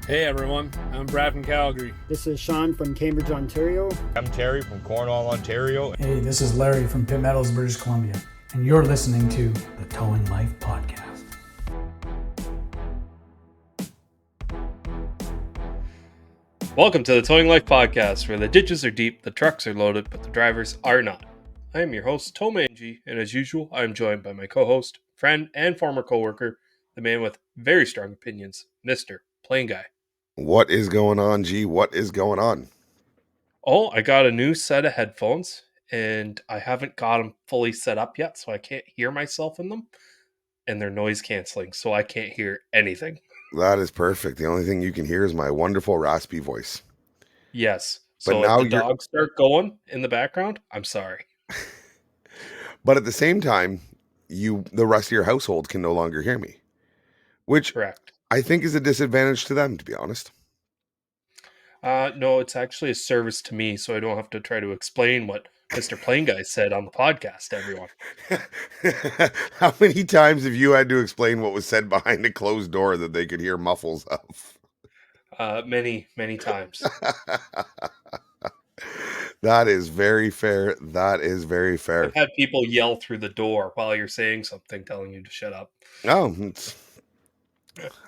Hey everyone, I'm Brad from Calgary. This is Sean from Cambridge, Ontario. I'm Terry from Cornwall, Ontario. Hey, this is Larry from Pitt Meadows, British Columbia, and you're listening to the Towing Life podcast. Welcome to the Towing Life podcast, where the ditches are deep, the trucks are loaded, but the drivers are not. I am your host, TowManG, and as usual, I am joined by my co-host, friend, and former co-worker, the man with very strong opinions, Mr. PlainGuy. What is going on, G? What is going on? Oh, I got a new set of headphones, and I haven't got them fully set up yet, so I can't hear myself in them, and they're noise canceling, so I can't hear anything. That is perfect. The only thing you can hear is my wonderful raspy voice. Yes. But So now if the dogs start going in the background, I'm sorry. But at the same time, the rest of your household can no longer hear me, which Correct. I think is a disadvantage to them, to be honest. No, it's actually a service to me, so I don't have to try to explain what Mr. PlainGuy said on the podcast to everyone. How many times have you had to explain what was said behind a closed door that they could hear muffles of? Many, many times. That is very fair. That is very fair. I've had people yell through the door while you're saying something, telling you to shut up. Oh,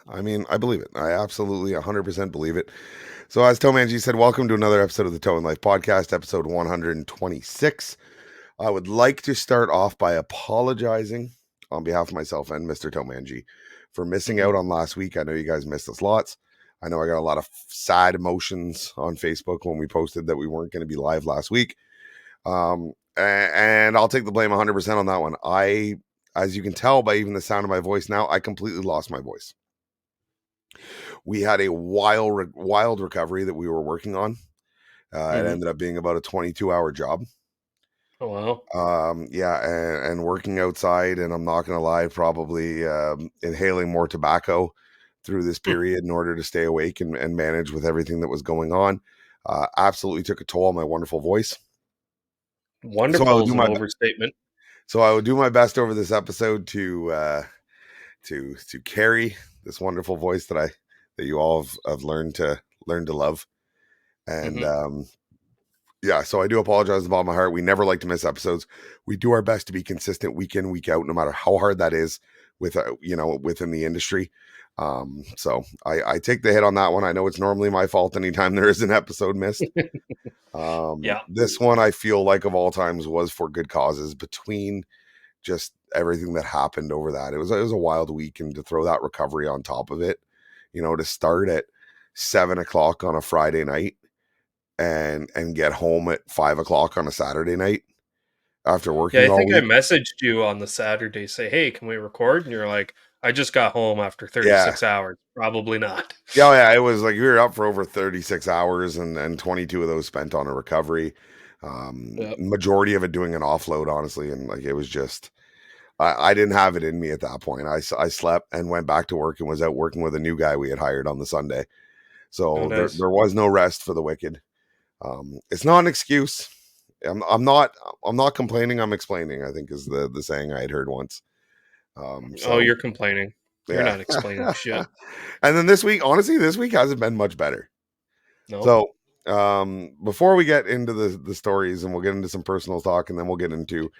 I believe it. I absolutely 100% believe it. So as TowManG said, welcome to another episode of the Towing Life podcast, episode 126. I would like to start off by apologizing on behalf of myself and Mr. TowManG for missing out on last week. I know you guys missed us lots. I know I got a lot of sad emotions on Facebook when we posted that we weren't going to be live last week. And I'll take the blame 100% on that one. As you can tell by even the sound of my voice now, I completely lost my voice. We had a wild recovery that we were working on. It ended up being about a 22-hour job. Oh, wow. And working outside, and I'm not going to lie, probably inhaling more tobacco through this period in order to stay awake and manage with everything that was going on. Absolutely took a toll on my wonderful voice. Wonderful is an overstatement. So I will do my best over this episode to carry this wonderful voice that you all have learned to love. And so I do apologize about my heart. We never like to miss episodes. We do our best to be consistent week in, week out, no matter how hard that is within the industry. So I take the hit on that one. I know it's normally my fault anytime there is an episode missed. This one I feel like of all times was for good causes between just everything that happened over that. It was a wild week, and to throw that recovery on top of it, to start at 7:00 on a Friday night and get home at 5:00 on a Saturday night after working. Yeah, I think all I week. messaged you on the Saturday, say, hey, can we record? And you're like, I just got home after 36 hours. Probably not. Yeah. It was like we were up for over 36 hours and 22 of those spent on a recovery. Majority of it doing an offload, honestly. And like, it was just, I didn't have it in me at that point. I slept and went back to work and was out working with a new guy we had hired on the Sunday. So nice. there was no rest for the wicked. It's not an excuse. I'm not complaining. I'm explaining, I think is the saying I had heard once. You're complaining. You're not explaining shit. And then this week hasn't been much better. No. So before we get into the stories, and we'll get into some personal talk, and then we'll get into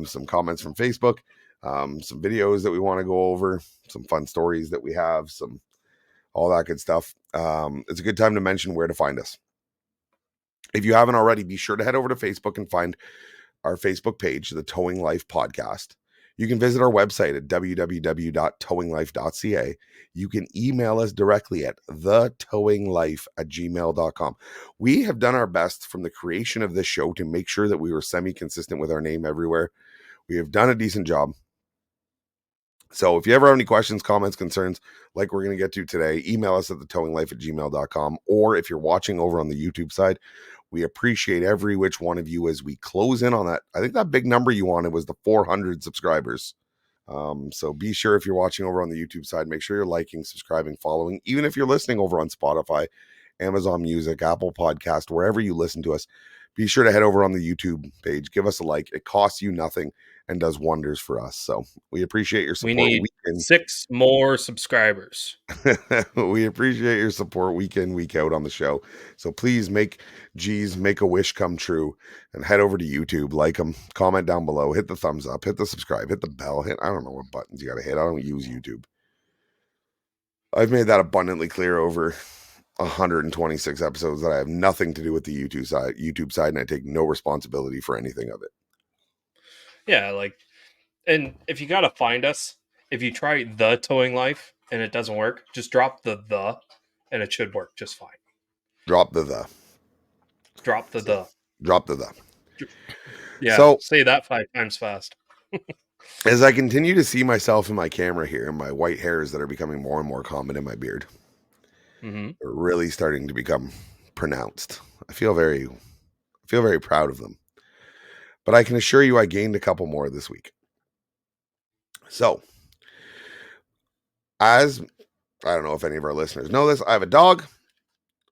some comments from Facebook, some videos that we want to go over, some fun stories that we have, all that good stuff. It's a good time to mention where to find us. If you haven't already, be sure to head over to Facebook and find our Facebook page, the Towing Life Podcast. You can visit our website at www.towinglife.ca. You can email us directly at thetowinglife@gmail.com. We have done our best from the creation of this show to make sure that we were semi-consistent with our name everywhere. We have done a decent job. So if you ever have any questions, comments, concerns, like we're going to get to today, email us at thetowinglife@gmail.com. Or if you're watching over on the YouTube side, we appreciate every which one of you as we close in on that. I think that big number you wanted was the 400 subscribers. So be sure, if you're watching over on the YouTube side, make sure you're liking, subscribing, following. Even if you're listening over on Spotify, Amazon Music, Apple Podcast, wherever you listen to us, be sure to head over on the YouTube page. Give us a like. It costs you nothing and does wonders for us. So we appreciate your We support. need 6 more subscribers. We appreciate your support week in, week out on the show. So please make a wish come true and head over to YouTube, like them, comment down below, hit the thumbs up, hit the subscribe, hit the bell, I don't know what buttons you got to hit. I don't use YouTube. I've made that abundantly clear over 126 episodes that I have nothing to do with the YouTube side, and I take no responsibility for anything of it. Yeah, and if you gotta find us, if you try the towing life and it doesn't work, just drop the and it should work just fine. Drop the. Drop the. Drop the. Yeah, so, say that 5 times fast. As I continue to see myself in my camera here and my white hairs that are becoming more and more common in my beard, are really starting to become pronounced. I feel very proud of them. But I can assure you I gained a couple more this week. So, as I don't know if any of our listeners know this, I have a dog,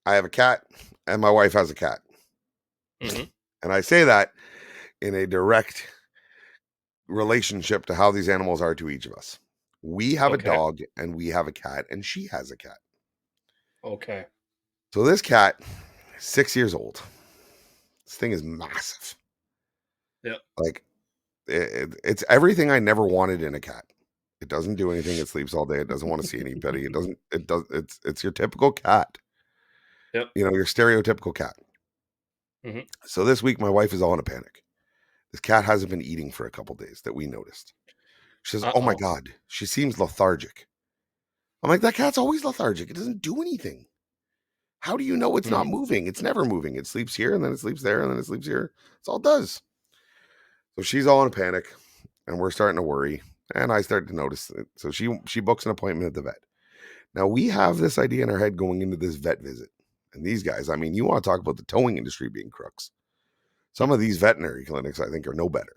I have a cat, and my wife has a cat. And I say that in a direct relationship to how these animals are to each of us. We have a dog and we have a cat, and she has a cat. Okay. So this cat is 6 years old. This thing is massive. Yeah. Like it's everything I never wanted in a cat. It doesn't do anything. It sleeps all day. It doesn't want to see anybody. It's your typical cat. Yep. Your stereotypical cat. So this week, my wife is all in a panic. This cat hasn't been eating for a couple days that we noticed. She says, "Oh my God, she seems lethargic." I'm like, that cat's always lethargic. It doesn't do anything. How do you know it's not moving? It's never moving. It sleeps here and then it sleeps there and then it sleeps here. That's all it does. So she's all in a panic and we're starting to worry. And I start to notice it. So she books an appointment at the vet. Now we have this idea in our head going into this vet visit. And these guys, I mean, you want to talk about the towing industry being crooks. Some of these veterinary clinics, I think, are no better.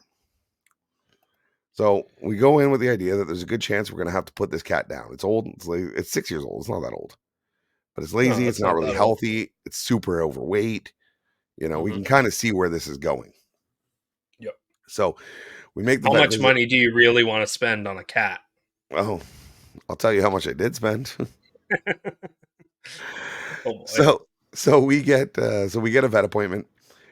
So we go in with the idea that there's a good chance we're going to have to put this cat down. It's old. It's 6 years old. It's not that old. But it's lazy. It's not really healthy. It's super overweight. We can kind of see where this is going. Yep. So we make the How much money do you really want to spend on a cat? Oh, I'll tell you how much I did spend. Oh boy. So we get a vet appointment,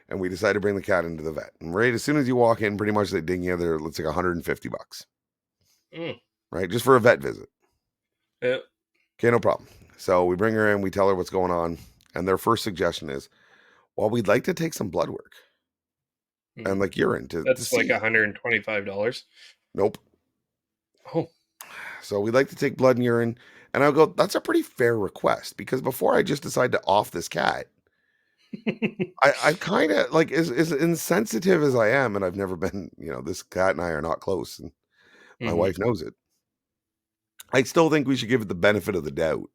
and we decide to bring the cat into the vet. And right as soon as you walk in, pretty much they ding you there. It's like $150, right? Just for a vet visit. Yeah. Okay, no problem. So we bring her in, we tell her what's going on, and their first suggestion is, well, we'd like to take some blood work and like urine to like $125. Nope. Oh. So we'd like to take blood and urine, and I'll go, that's a pretty fair request, because before I just decide to off this cat, I kind of like as insensitive as I am, and I've never been, this cat and I are not close, and my wife knows it. I still think we should give it the benefit of the doubt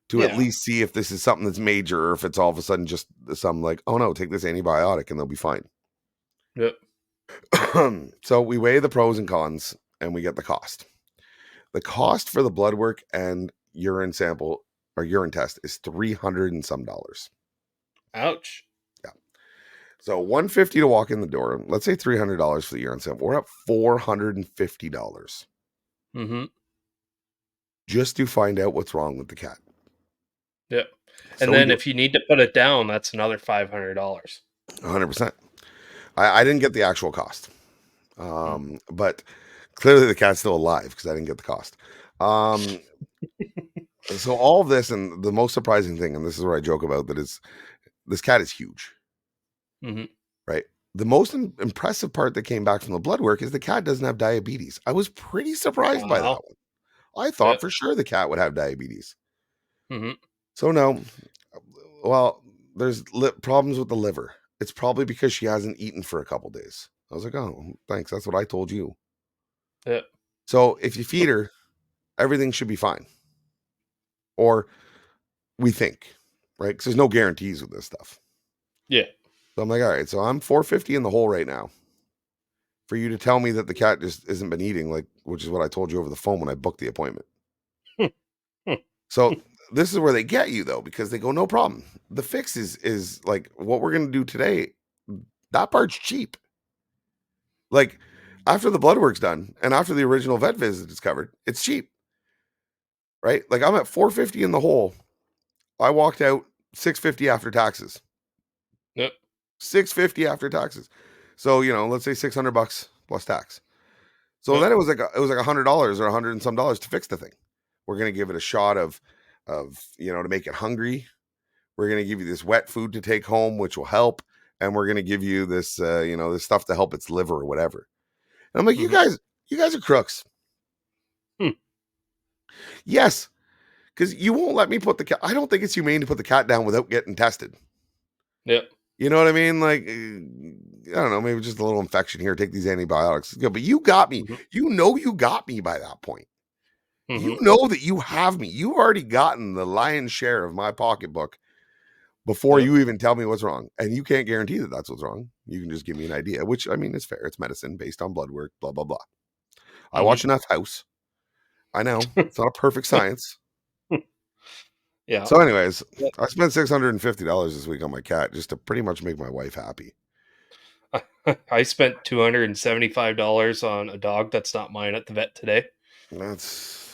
to at least see if this is something that's major, or if it's all of a sudden just some like, oh no, take this antibiotic and they'll be fine. Yep. So we weigh the pros and cons and we get the cost. The cost for the blood work and urine sample or urine test is $300 and some. Ouch. Yeah. So $150 to walk in the door. Let's say $300 for the urine sample. We're up $450. Just to find out what's wrong with the cat. Yep. And then if you need to put it down, that's another $500. 100%. I didn't get the actual cost. But clearly the cat's still alive because I didn't get the cost. So all of this, and the most surprising thing, and this is where I joke about, that is this cat is huge. Right? The most impressive part that came back from the blood work is the cat doesn't have diabetes. I was pretty surprised by that one. I thought for sure the cat would have diabetes. So no. Well, there's problems with the liver. It's probably because she hasn't eaten for a couple days. I was like, oh, thanks. That's what I told you. Yeah. So if you feed her, everything should be fine. Or we think, right? Because there's no guarantees with this stuff. Yeah. So I'm like, all right, so I'm $450 in the hole right now for you to tell me that the cat just isn't been eating, like, which is what I told you over the phone when I booked the appointment. So this is where they get you, though, because they go, no problem. The fix is like what we're going to do today that part's cheap. Like after the blood work's done and after the original vet visit is covered, it's cheap, right? Like I'm at $450 in the hole. I walked out $650 after taxes. Yep. $650 after taxes. So, let's say $600 plus tax. So Yep. then it was like $100 or $100 and some dollars to fix the thing. We're going to give it a shot of, to make it hungry. We're going to give you this wet food to take home, which will help. And we're going to give you this, this stuff to help its liver or whatever. And I'm like, you guys are crooks. Yes. Because you won't let me put the cat. I don't think it's humane to put the cat down without getting tested. Yep. You know what I mean? Like, I don't know, maybe just a little infection here. Take these antibiotics. But you got me. You got me by that point. You know that you have me. You've already gotten the lion's share of my pocketbook before you even tell me what's wrong. And you can't guarantee that that's what's wrong. You can just give me an idea, which, I mean, is fair. It's medicine based on blood work, blah, blah, blah. I watch enough House. I know. It's not a perfect science. Yeah. So anyways, I spent $650 this week on my cat just to pretty much make my wife happy. I spent $275 on a dog that's not mine at the vet today.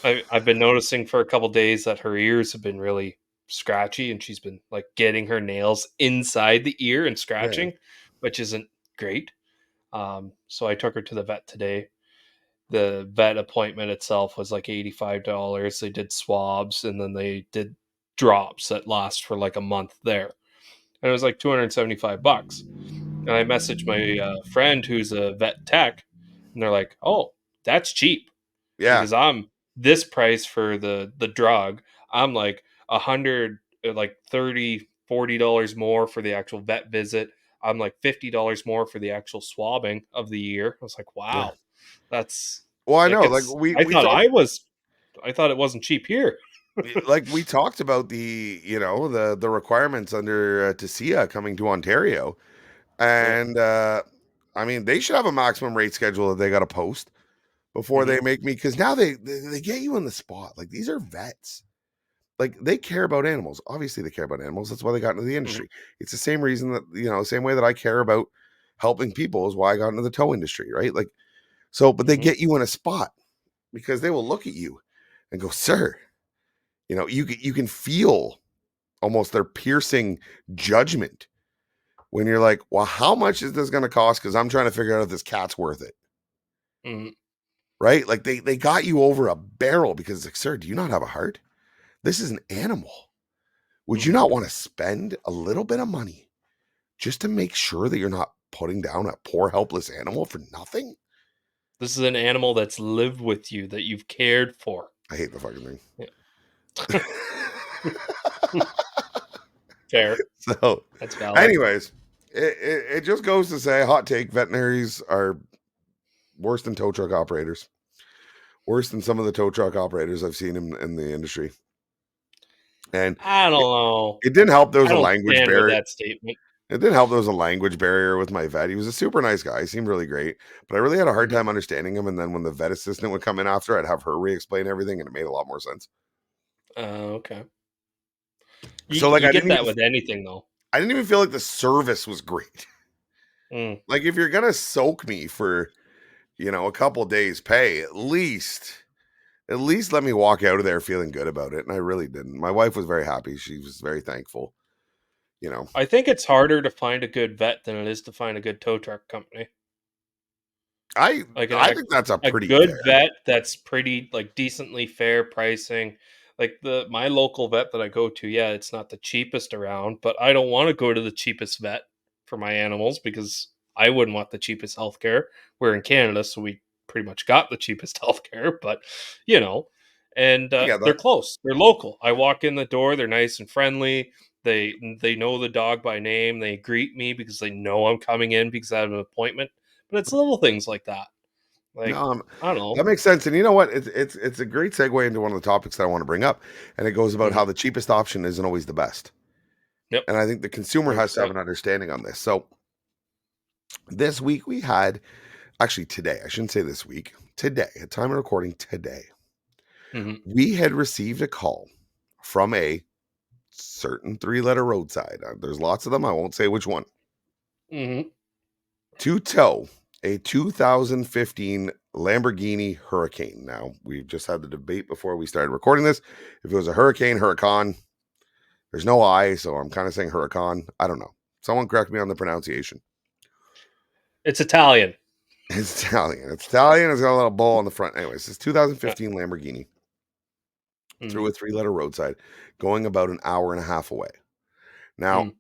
I've been noticing for a couple days that her ears have been really scratchy, and she's been like getting her nails inside the ear and scratching, which isn't great. So I took her to the vet today. The vet appointment itself was like $85. They did swabs, and then they did drops that last for like a month there. And it was like $275. And I messaged my friend who's a vet tech, and they're like, "Oh, that's cheap." Yeah. Because I'm this price for the drug. I'm like like $30-$40 more for the actual vet visit. I'm like $50 more for the actual swabbing of the year. I was like, wow, that's well, I like know. Like I thought it wasn't cheap here. like we talked about the the requirements under TSEA coming to Ontario, and I mean they should have a maximum rate schedule that they got to post before they make me, because now they get you in the spot. Like these are vets, like they care about animals. Obviously they care about animals. That's why they got into the industry. It's the same reason that same way that I care about helping people is why I got into the tow industry, right? Like so, but they get you in a spot because they will look at you and go, sir. You can feel almost their piercing judgment when you're like, well, how much is this going to cost? Because I'm trying to figure out if this cat's worth it. Right? Like they got you over a barrel because it's like, sir, do you not have a heart? This is an animal. Would you not want to spend a little bit of money just to make sure that you're not putting down a poor, helpless animal for nothing? This is an animal that's lived with you, that you've cared for. I hate the fucking thing. Yeah. Fair. So, that's valid. anyways, it just goes to say, hot take: veterinaries are worse than tow truck operators. Worse than some of the tow truck operators I've seen in the industry. And I don't know. It didn't help there was a language barrier. With that statement. It didn't help there was a language barrier with my vet. He was a super nice guy. He seemed really great, but I really had a hard time understanding him. And then when the vet assistant would come in after, I'd have her re-explain everything, and it made a lot more sense. Okay. So like, I get that with anything though. I didn't even feel like the service was great. Like if you're gonna soak me for, a couple of days pay, at least let me walk out of there feeling good about it. And I really didn't. My wife was very happy. She was very thankful. I think it's harder to find a good vet than it is to find a good tow truck company. I think that's a pretty good fair vet that's pretty like decently fair pricing. Like my local vet that I go to, yeah, it's not the cheapest around, but I don't want to go to the cheapest vet for my animals because I wouldn't want the cheapest healthcare. We're in Canada, so we pretty much got the cheapest healthcare, but and they're close. They're local. I walk in the door, they're nice and friendly. They know the dog by name. They greet me because they know I'm coming in because I have an appointment. But it's little things like that. Like, I don't know. That makes sense. And you know what? It's a great segue into one of the topics that I want to bring up. And it goes about how the cheapest option isn't always the best. Yep. And I think the consumer has to have an understanding on this. So this week we had, actually today, I shouldn't say this week, today, at time of recording today, we had received a call from a certain 3-letter roadside. There's lots of them. I won't say which one. Mm-hmm. to tow a 2015 Lamborghini Hurricane. Now, we've just had the debate before we started recording this. If it was a Huracan, there's no I, so I'm kind of saying Huracan. I don't know. Someone correct me on the pronunciation. It's Italian. It's Italian. It's Italian. It's got a little bowl on the front. Anyways, it's 2015 Lamborghini through a 3-letter roadside, going about an hour and a half away. Now,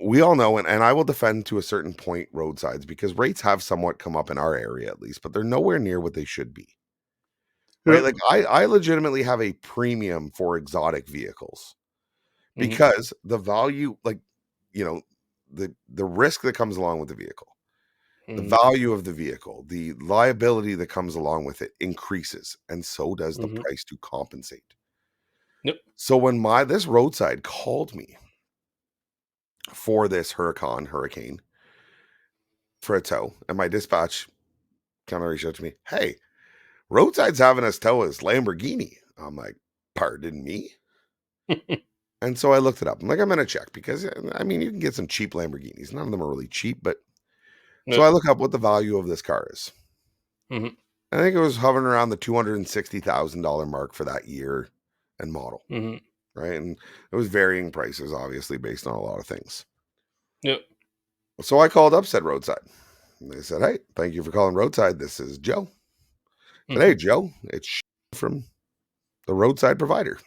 we all know, and I will defend to a certain point roadsides because rates have somewhat come up in our area at least, but they're nowhere near what they should be. Right? Like I legitimately have a premium for exotic vehicles because the value, like, you know, the risk that comes along with the vehicle, the value of the vehicle, the liability that comes along with it increases, and so does the price to compensate. Yep. So when this roadside called me for this Hurricane for a tow, and my dispatch kind of reached out to me, hey, Roadside's having us tow his Lamborghini. I'm like, pardon me? And so I looked it up. I'm like, I'm going to check because, I mean, you can get some cheap Lamborghinis. None of them are really cheap, but so I look up what the value of this car is. I think it was hovering around the $260,000 mark for that year and model. Right. And it was varying prices, obviously, based on a lot of things. Yep. So I called up said Roadside. And they said, hey, thank you for calling Roadside. This is Joe. I said, hey, Joe, it's from the Roadside provider.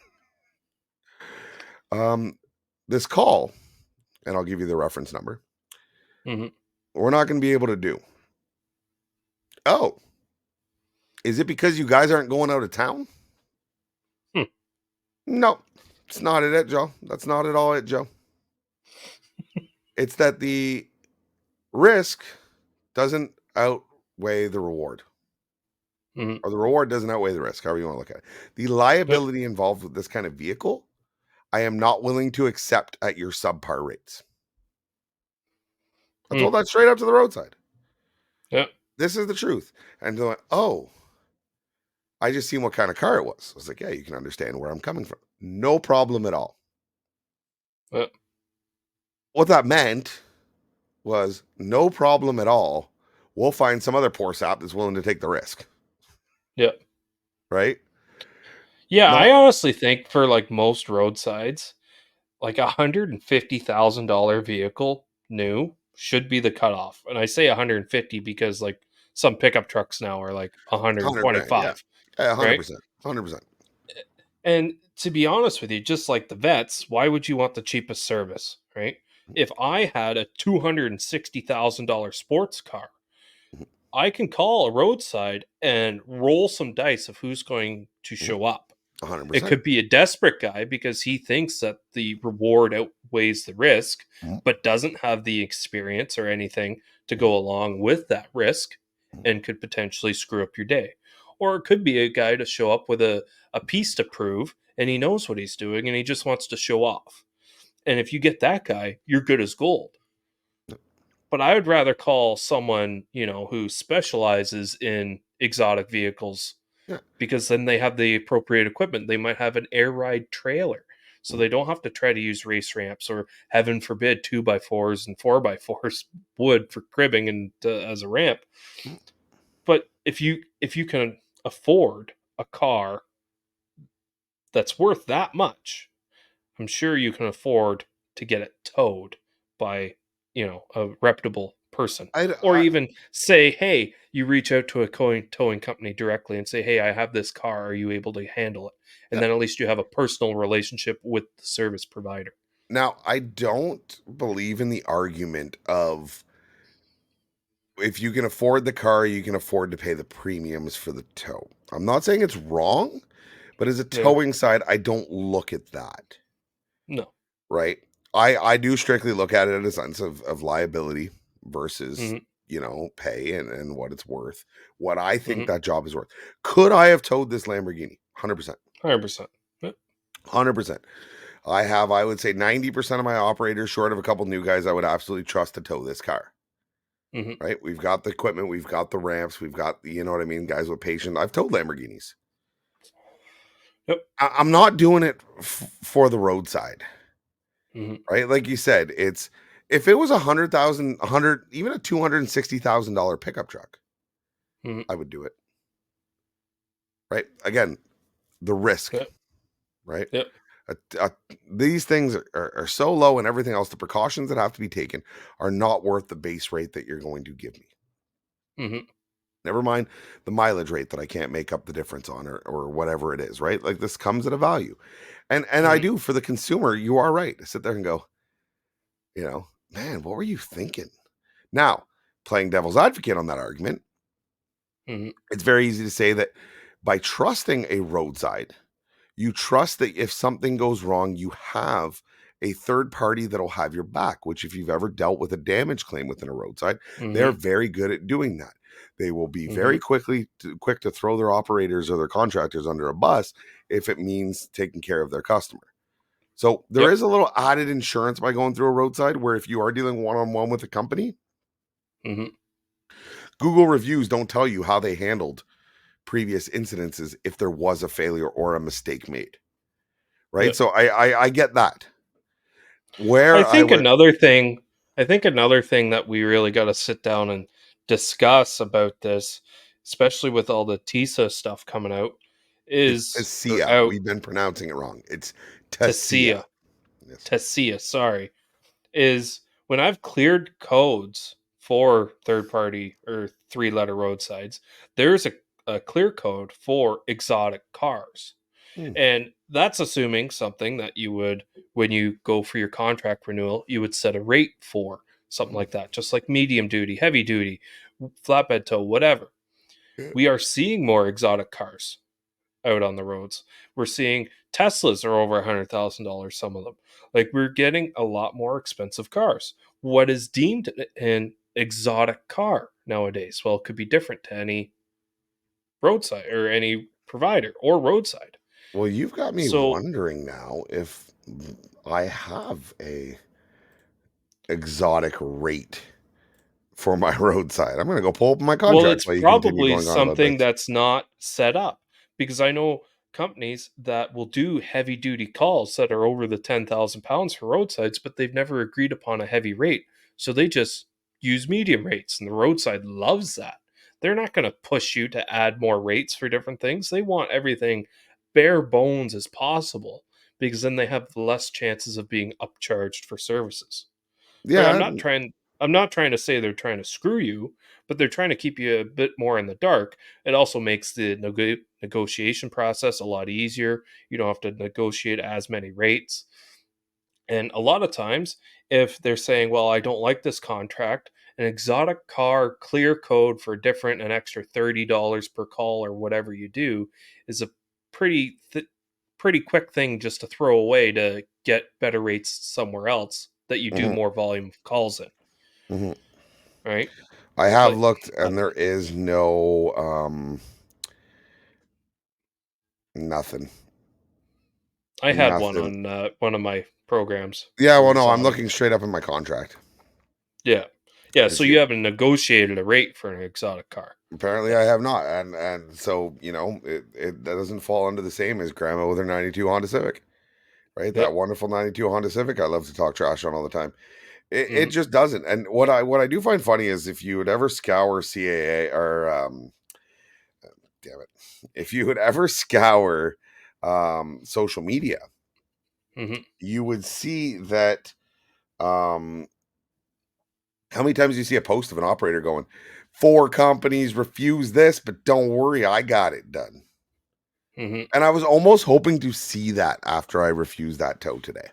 This call, and I'll give you the reference number, we're not going to be able to do. Oh, is it because you guys aren't going out of town? No, it's not it, Joe. That's not at all it, Joe. It's that the risk doesn't outweigh the reward. Or the reward doesn't outweigh the risk, however you want to look at it. The liability involved with this kind of vehicle, I am not willing to accept at your subpar rates. I told that straight up to the Roadside. Yep. This is the truth. And they're like, oh, I just seen what kind of car it was. I was like, yeah, you can understand where I'm coming from. No problem at all. Yep. What that meant was no problem at all. We'll find some other poor sap that's willing to take the risk. Yep. Right? Yeah, I honestly think for like most roadsides, like $150,000 vehicle new should be the cutoff. And I say 150 because like some pickup trucks now are like 125. Yeah, 100%. Right? 100%. And to be honest with you, just like the vets, why would you want the cheapest service, right? If I had a $260,000 sports car, I can call a Roadside and roll some dice of who's going to show up. 100%. It could be a desperate guy because he thinks that the reward outweighs the risk, but doesn't have the experience or anything to go along with that risk and could potentially screw up your day. Or it could be a guy to show up with a piece to prove and he knows what he's doing and he just wants to show off. And if you get that guy, you're good as gold. But I would rather call someone, who specializes in exotic vehicles because then they have the appropriate equipment. They might have an air ride trailer, so they don't have to try to use race ramps or, heaven forbid, 2x4s and 4x4s wood for cribbing and as a ramp. But if you can afford a car that's worth that much, I'm sure you can afford to get it towed by, a reputable person. Or even say, hey, you reach out to a towing company directly and say, hey, I have this car. Are you able to handle it? And then at least you have a personal relationship with the service provider. Now, I don't believe in the argument of if you can afford the car, you can afford to pay the premiums for the tow. I'm not saying it's wrong, but as a towing side, I don't look at that. No. Right? I do strictly look at it in a sense of liability versus, pay and what it's worth. What I think that job is worth. Could I have towed this Lamborghini? 100%. 100%. Yep. 100%. I would say 90% of my operators, short of a couple new guys, I would absolutely trust to tow this car. Right? We've got the equipment. We've got the ramps. We've got, you know what I mean? Guys with patience. I've towed Lamborghinis. Yep. I'm not doing it for the Roadside. Mm-hmm. Right? Like you said, it's if it was $100,000, even a $260,000 pickup truck, Mhm. I would do it. Right? Again, the risk, Yep. right? Yep. These things are so low, and everything else, the precautions that have to be taken are not worth the base rate that you're going to give me. Mhm. Never mind the mileage rate that I can't make up the difference on, or whatever it is, right? Like, this comes at a value. And I Mhm. do, for the consumer, you are right. I sit there and go, man, what were you thinking? Now, playing devil's advocate on that argument, Mhm. it's very easy to say that by trusting a roadside, you trust that if something goes wrong, you have a third party that'll have your back, which, if you've ever dealt with a damage claim within a roadside, they're Mhm. very good at doing that. They will be very Mhm. quick to throw their operators or their contractors under a bus if it means taking care of their customer. So there Yep. is a little added insurance by going through a roadside, where if you are dealing one-on-one with a company, Mhm. Google reviews don't tell you how they handled previous incidences if there was a failure or a mistake made. Right. Yep. So I get that. I Where I think would another thing I think another thing that we really gotta sit down and discuss about this, especially with all the TISA stuff coming out, It's is or Tasia. out We've been pronouncing it wrong. It's Tasia. TISA. Yes. TISA, sorry. Is when I've cleared codes for third party or 3-letter roadsides, there's a clear code for exotic cars. Hmm. And that's assuming something that you would, when you go for your contract renewal, you would set a rate for something Hmm. like that, just like medium duty, heavy duty, flatbed tow, whatever. Yeah. We are seeing more exotic cars out on the roads. We're seeing Teslas are over $100,000, some of them. Like, we're getting a lot more expensive cars. What is deemed an exotic car nowadays? Well, it could be different to any roadside or any provider or roadside. Well, you've got me So, wondering now if I have a exotic rate for my roadside. I'm gonna go pull up my well, contract it's while you continue probably going on about something this. that's not set up, because I know companies that will do heavy duty calls that are over the 10,000 pounds for roadsides, but they've never agreed upon a heavy rate. So they just use medium rates, and the roadside loves that. They're not going to push you to add more rates for different things. They want everything bare bones as possible, because then they have less chances of being upcharged for services. Right, Yeah. I'm not trying to say they're trying to screw you, but they're trying to keep you a bit more in the dark. It also makes the negotiation process a lot easier. You don't have to negotiate as many rates. And a lot of times, if they're saying, well, I don't like this contract, an exotic car clear code for different, an extra $30 per call or whatever you do is a pretty pretty quick thing just to throw away to get better rates somewhere else that you do Mhm, more volume of calls in, mhm. right? I have But looked, uh, and there is no nothing. I had one Nothing. on one of my programs Yeah, for well, no, I'm exotic. looking straight up in my contract. Yeah. Yeah, I so see you it. haven't negotiated a rate for an exotic car. Apparently, Then. I have not, and so, that doesn't fall under the same as Grandma with her '92 Honda Civic, right? That Yep. wonderful '92 Honda Civic I love to talk trash on all the time. It Mhm. just doesn't. And what I do find funny is, if you would ever scour CAA, or damn it, if you would ever scour social media, Mhm. you would see that, um how many times do you see a post of an operator going, "4 companies refuse this, but don't worry, I got it done." Mhm. And I was almost hoping to see that after I refused that tow today.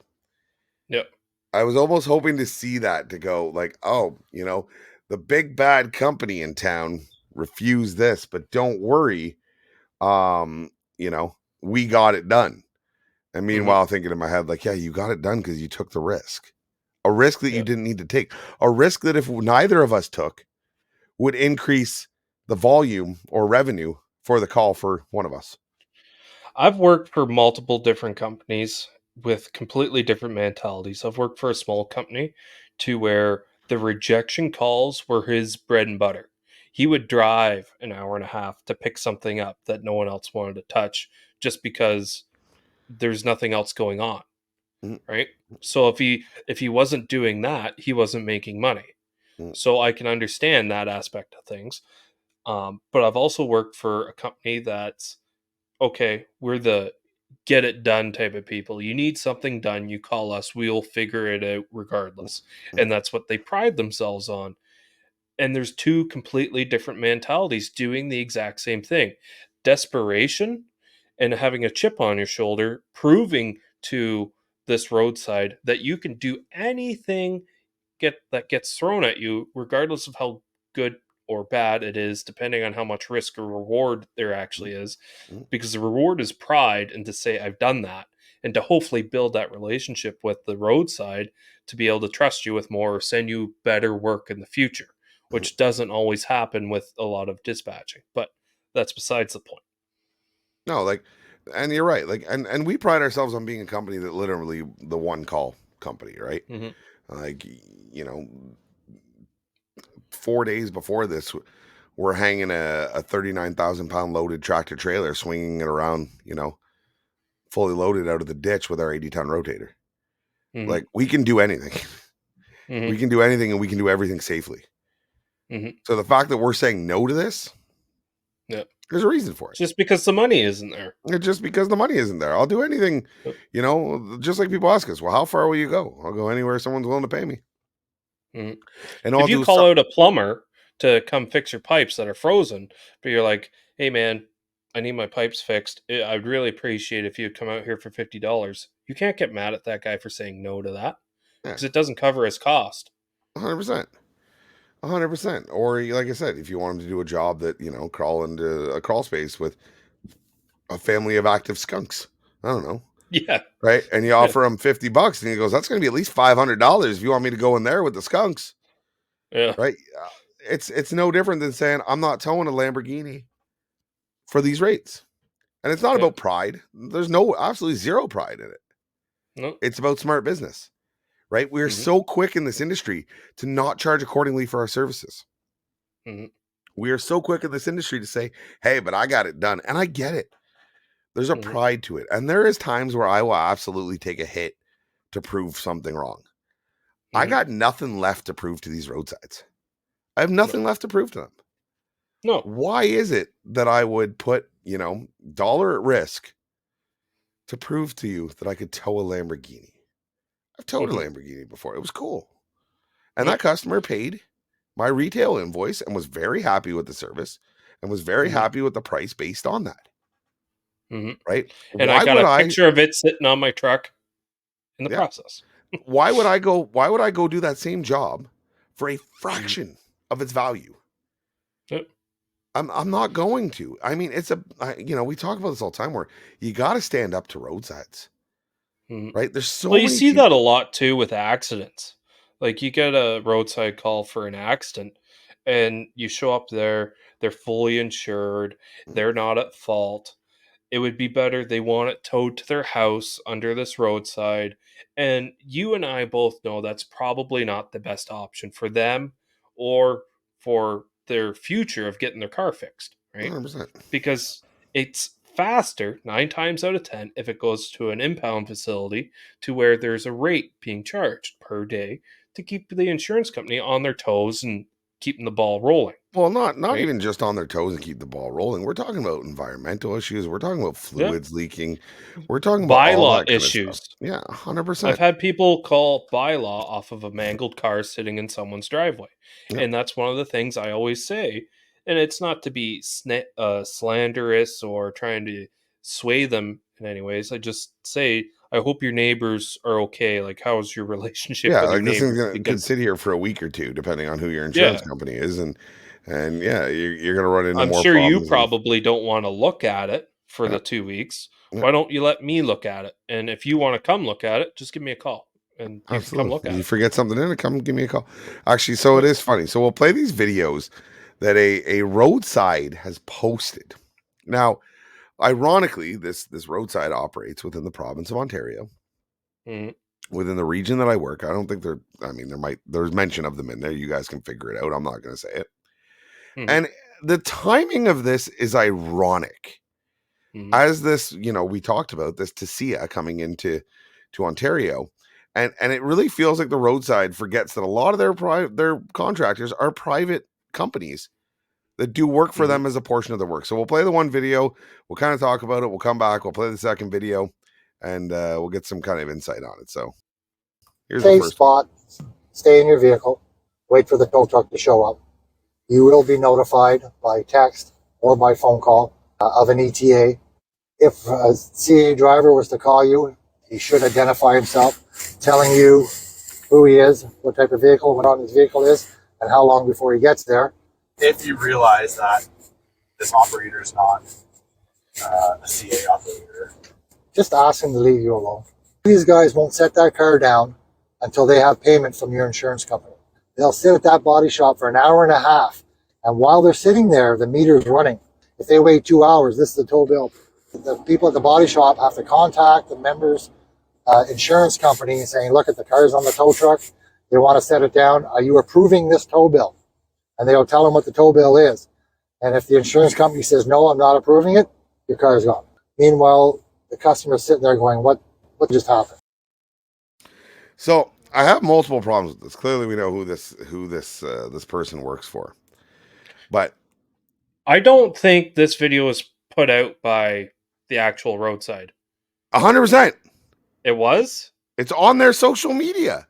Yep. I was almost hoping to see that, to go like, "Oh, the big bad company in town refused this, but don't worry, um, we got it done." And Mhm. meanwhile, thinking in my head, like, "Yeah, you got it done because you took the risk. A risk that you Yep. didn't need to take. A risk that, if neither of us took, would increase the volume or revenue for the call for one of us." I've worked for multiple different companies with completely different mentalities. I've worked for a small company to where the rejection calls were his bread and butter. He would drive an hour and a half to pick something up that no one else wanted to touch just because there's nothing else going on. Mm, right? So if he wasn't doing that, he wasn't making money. mm, So I can understand that aspect of things. But I've also worked for a company that's okay. We're the get it done type of people. You need something done, you call us. We'll figure it out mm, regardless. mm, And that's what they pride themselves on. And there's two completely different mentalities doing the exact same thing. Desperation and having a chip on your shoulder, proving to this roadside that you can do anything that gets thrown at you, regardless of how good or bad it is, depending on how much risk or reward there mm, actually is. mm, Because the reward is pride, and to say I've done that, and to hopefully build that relationship with the roadside to be able to trust you with more or send you better work in the future, mm. which doesn't always happen with a lot of dispatching. But that's besides the point. No, like, and you're right. Like, and we pride ourselves on being a company that literally the one call company, right? Hmm. Like, you know, 4 days before this, we're hanging a 39,000 pound loaded tractor trailer, swinging it around, fully loaded out of the ditch with our 80-ton rotator. Hmm. Like, we can do anything. Hmm. We can do anything, and we can do everything safely. Hmm. So the fact that we're saying no to this, Yeah. there's a reason for it. Just because the money isn't there. It's just because the money isn't there. I'll do anything, Yep. just like people ask us, well, how far will you go? I'll go anywhere someone's willing to pay me. Mhm. And If I'll you do call so. out a plumber to come fix your pipes that are frozen, but you're like, "Hey, man, I need my pipes fixed. I'd really appreciate if you'd come out here for $50." You can't get mad at that guy for saying no to that Yeah, because it doesn't cover his cost. 100%. 100%. Or like I said, if you want them to do a job that, crawl into a crawl space with a family of active skunks, I don't know. Yeah, Right. And you yeah, offer him $50 and he goes, that's going to be at least $500 if you want me to go in there with the skunks. yeah. Right. It's no different than saying, I'm not towing a Lamborghini for these rates. And it's not Yeah. about pride. There's no absolutely zero pride in it. No. It's about smart business. Right. We're Hmm. so quick in this industry to not charge accordingly for our services. Hmm. We are so quick in this industry to say, hey, but I got it done. And I get it. There's a Hmm. pride to it. And there is times where I will absolutely take a hit to prove something wrong. I Hmm. got nothing left to prove to these roadsides. I have No. nothing left to prove to them. No. Why is it that I would put, dollar at risk to prove to you that I could tow a Lamborghini? I've towed a Hmm. Lamborghini before. It was cool. And Yeah. that customer paid my retail invoice and was very happy with the service and was very Hmm. happy with the price based on that. Hmm. Right? And I Why got would a I picture of it sitting on my truck in the yeah, process. why would I go do that same job for a Hmm. fraction of its value? Yep. I'm not going to. I mean, we talk about this all the time where you got to stand up to roadsides, Hmm. right? There's so Well, you many see that a people. lot too with accidents. Like you get a roadside call for an accident and you show up there, they're fully insured, they're not at fault. It would be better they want it towed to their house under this roadside. And you and I both know that's probably not the best option for them or for their future of getting their car fixed, right? 100%. Because it's faster 9 times out of 10 if it goes to an impound facility to where there's a rate being charged per day to keep the insurance company on their toes and keeping the ball rolling, Well, not right? even just on their toes and keep the ball rolling. We're talking about environmental issues. We're talking about Yeah. fluids leaking. We're talking about all Bylaw that kind of stuff. issues. Yeah, I've 100%. had people call bylaw off of a mangled car sitting in someone's driveway. Yep. And that's one of the things I always say. And it's not to be slanderous or trying to sway them in any ways. I just say, I hope your neighbors are okay. Like, how's your relationship Yeah, with your like this thing neighbors? could Because, sit here for a week or two, depending on who your insurance yeah, company is, and yeah, you're gonna run into I'm more sure you problems. And probably don't want to look at it for yeah, the 2 weeks. yeah, Why don't you let me look at it? And if you want to come look at it, just give me a call and you can come look absolutely. at You it. forget something in it, come give me a call. Actually, so it Yep. is funny. So we'll play these videos that a roadside has posted. Now, ironically, this roadside operates within the province of Ontario, Mhm. within the region that I work. I don't think I mean, there's mention of them in there. You guys can figure it out. I'm not going to say it. Mhm. And the timing of this is ironic. Mhm. As this, we talked about this Tasia coming into Ontario. And it really feels like the Roadside forgets that a lot of their contractors are private companies that do work for them as a portion of their work. So we'll play the one video, we'll kind of talk about it, we'll come back, we'll play the second video, and we'll get some kind of insight on it. So here's the Safe first spot, stay in your vehicle, wait for the tow truck to show up. You will be notified by text or by phone call of an ETA. If a CA driver was to call you, he should identify himself, telling you who he is, what type of vehicle, what on his vehicle is, and how long before he gets there. If you realize that this operator is not a CA operator, just ask him to leave you alone. These guys won't set that car down until they have payment from your insurance company. They'll sit at that body shop for an hour and a half, and while they're sitting there, the meter is running. If they wait 2 hours, this is the tow bill. The people at the body shop have to contact the members' insurance company saying, look, at the car's on the tow truck, they want to set it down. Are you approving this tow bill? And they'll tell them what the tow bill is. And if the insurance company says, no, I'm not approving it, your car is gone. Meanwhile, the customer's sitting there going, what just happened? So I have multiple problems with this. Clearly, we know who this person works for, but I don't think this video was put out by the actual Roadside. 100%. It was? It's on their social media.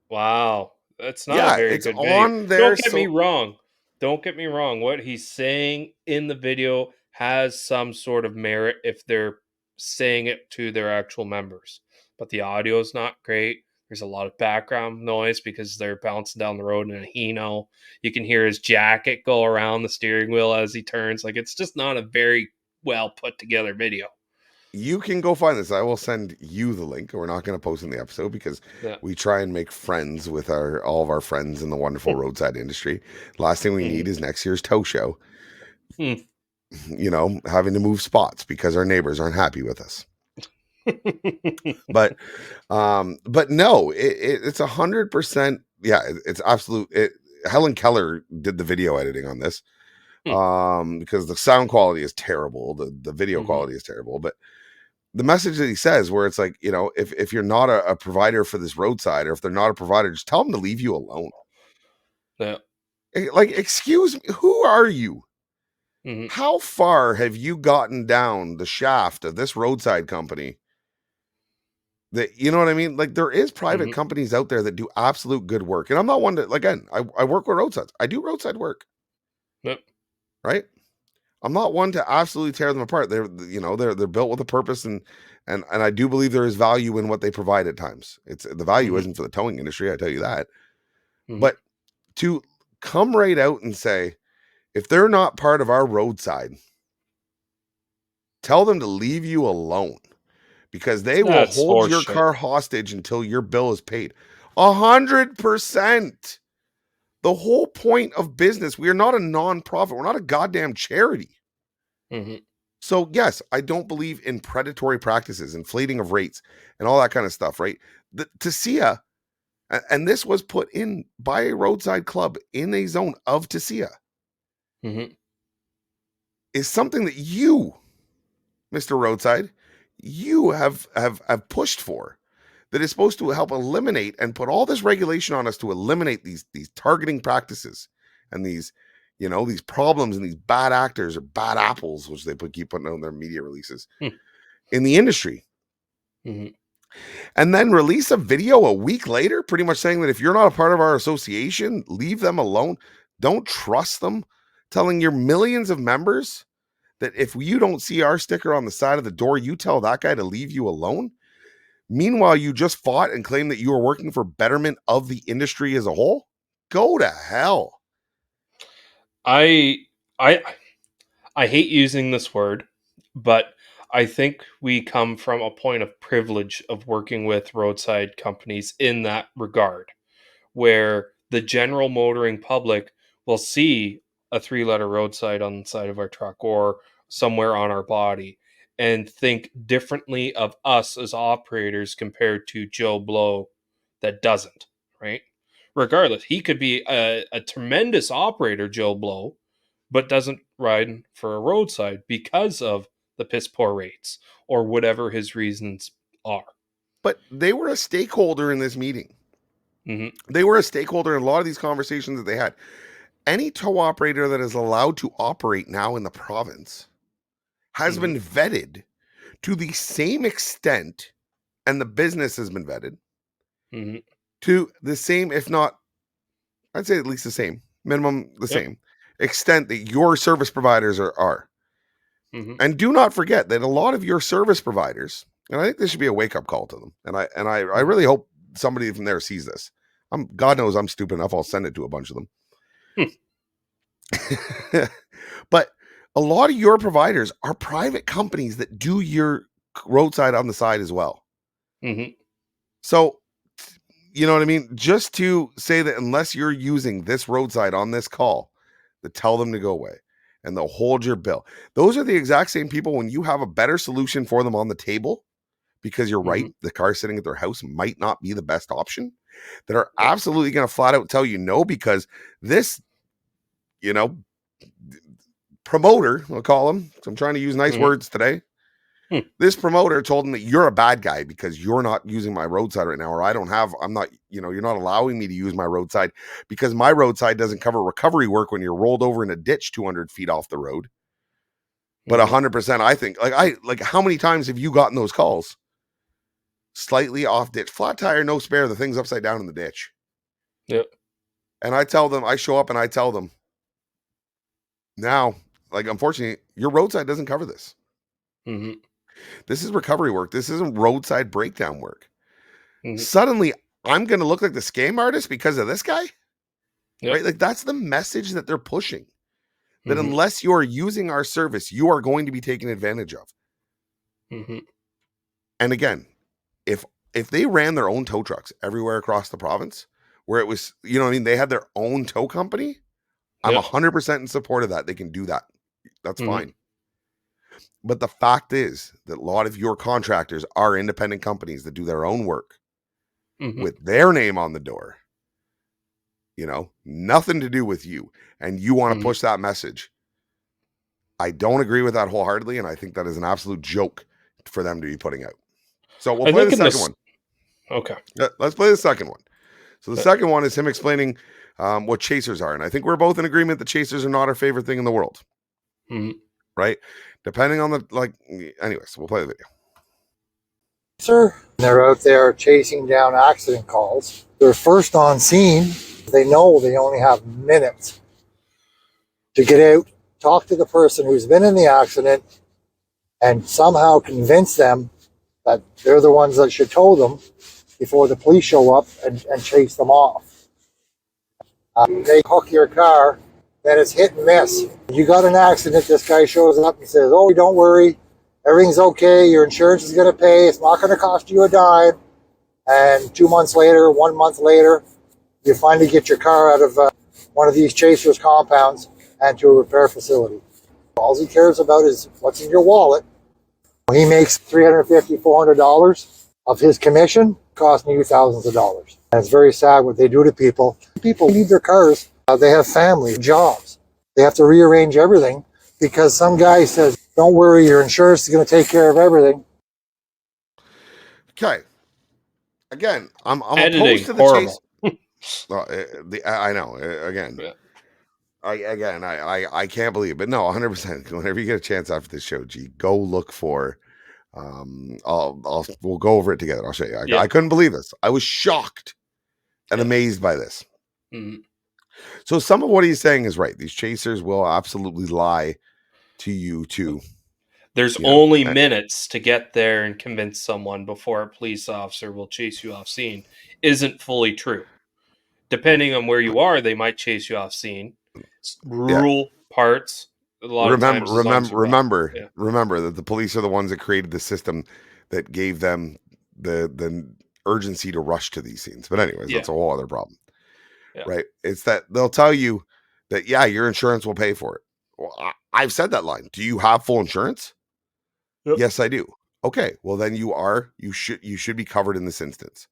Wow. That's not a very good video. On their Don't get me wrong. Don't get me wrong. What he's saying in the video has some sort of merit if they're saying it to their actual members. But the audio is not great. There's a lot of background noise because they're bouncing down the road in a Hino. You can hear his jacket go around the steering wheel as he turns. Like, it's just not a very well put together video. You can go find this. I will send you the link. We're not going to post in the episode because we try and make friends with all of our friends in the wonderful roadside industry. Last thing we need is next year's tow show. You know, having to move spots because our neighbors aren't happy with us. but no, it's 100%. Yeah, it's absolute. Helen Keller did the video editing on this because the sound quality is terrible. The video quality is terrible, but the message that he says where it's like, you know, if you're not a provider for this Roadside, or if they're not a provider, just tell them to leave you alone. Yeah. Like, excuse me, who are you? How far have you gotten down the shaft of this Roadside company? That, you know what I mean? Like, there is private companies out there that do absolute good work. And I'm not one to, again, I work with Roadsides. I do roadside work. Yep. Right? I'm not one to absolutely tear them apart. They're built with a purpose, and I do believe there is value in what they provide at times. It's the value isn't for the towing industry, I tell you that. But to come right out and say, if they're not part of our Roadside, tell them to leave you alone, because they will hold your car hostage until your bill is paid. 100%. The whole point of business, we are not a non-profit. We're not a goddamn charity. So yes, I don't believe in predatory practices, inflating of rates, and all that kind of stuff, right? The TSEA, and this was put in by a roadside club in a zone of TSEA, is something that you, Mr. Roadside, you have pushed for, that is supposed to help eliminate and put all this regulation on us to eliminate these targeting practices and these, you know, these problems and these bad actors or bad apples, which they keep putting on their media releases in the industry. And then release a video a week later, pretty much saying that if you're not a part of our association, leave them alone. Don't trust them. Telling your millions of members that if you don't see our sticker on the side of the door, you tell that guy to leave you alone. Meanwhile, you just fought and claimed that you were working for betterment of the industry as a whole. Go to hell. I hate using this word, but I think we come from a point of privilege of working with roadside companies in that regard, where the general motoring public will see a 3-letter Roadside on the side of our truck or somewhere on our body and think differently of us as operators compared to Joe Blow that doesn't, right? Regardless, he could be a tremendous operator, Joe Blow, but doesn't ride for a Roadside because of the piss poor rates or whatever his reasons are. But they were a stakeholder in this meeting. They were a stakeholder in a lot of these conversations that they had. Any tow operator that is allowed to operate now in the province has been vetted to the same extent, and the business has been vetted to the same, if not, I'd say at least the same, minimum the same extent that your service providers are. And do not forget that a lot of your service providers, and I think this should be a wake-up call to them, and I really hope somebody from there sees this. God knows I'm stupid enough, I'll send it to a bunch of them. But a lot of your providers are private companies that do your roadside on the side as well. So, you know what I mean? Just to say that unless you're using this roadside on this call, to tell them to go away and they'll hold your bill. Those are the exact same people when you have a better solution for them on the table, because you're right, the car sitting at their house might not be the best option, that are absolutely going to flat out tell you no, because this, you know, promoter, I'll call him, so I'm trying to use nice words today. This promoter told him that you're a bad guy because you're not using my roadside right now, or I'm not, you know, you're not allowing me to use my roadside because my roadside doesn't cover recovery work when you're rolled over in a ditch 200 feet off the road. But 100%, I think, like how many times have you gotten those calls? Slightly off ditch, flat tire, no spare, the thing's upside down in the ditch. Yep. And I tell them, I show up and I tell them, now, like, unfortunately, your roadside doesn't cover this. This is recovery work. This isn't roadside breakdown work. Suddenly, I'm going to look like the scam artist because of this guy? Right? Like, that's the message that they're pushing. That unless you're using our service, you are going to be taken advantage of. And again, if they ran their own tow trucks everywhere across the province, where it was, you know what I mean, they had their own tow company, I'm 100% in support of that. They can do that. That's fine. But the fact is that a lot of your contractors are independent companies that do their own work with their name on the door. You know, nothing to do with you. And you want to push that message. I don't agree with that wholeheartedly. And I think that is an absolute joke for them to be putting out. So we'll play the second one. Okay. Let's play the second one. So the second one is him explaining what chasers are. And I think we're both in agreement that chasers are not our favorite thing in the world. Right? Depending on anyways, we'll play the video. Sir, they're out there chasing down accident calls. They're first on scene. They know they only have minutes to get out, talk to the person who's been in the accident, and somehow convince them that they're the ones that should tow them before the police show up and chase them off. They hook your car, then it's hit and miss. You got an accident, this guy shows up and says, oh, don't worry, everything's okay, your insurance is going to pay, it's not going to cost you a dime. And 2 months later, 1 month later, you finally get your car out of one of these chasers' compounds and to a repair facility. All he cares about is what's in your wallet. He makes $350, $400 of his commission, costing you thousands of dollars. And it's very sad what they do to people. People need their cars. They have family, jobs. They have to rearrange everything because some guy says, don't worry, your insurance is going to take care of everything. Okay. Again, I'm Editing, opposed to the horrible. chase. I know. Again, I can't believe it. But no, 100%. Whenever you get a chance after this show, go look for. We'll go over it together. I'll show you. I couldn't believe this. I was shocked and amazed by this. So some of what he's saying is right. These chasers will absolutely lie to you too. There's only minutes to get there and convince someone before a police officer will chase you off scene isn't fully true. Depending on where you are, they might chase you off scene. Rural parts, a lot of times. Remember that the police are the ones that created the system that gave them the urgency to rush to these scenes. But anyways, that's a whole other problem. Right? It's that they'll tell you that, your insurance will pay for it. Well, I've said that line. Do you have full insurance? Yep. Yes, I do. Okay. Well, then you should be covered in this instance.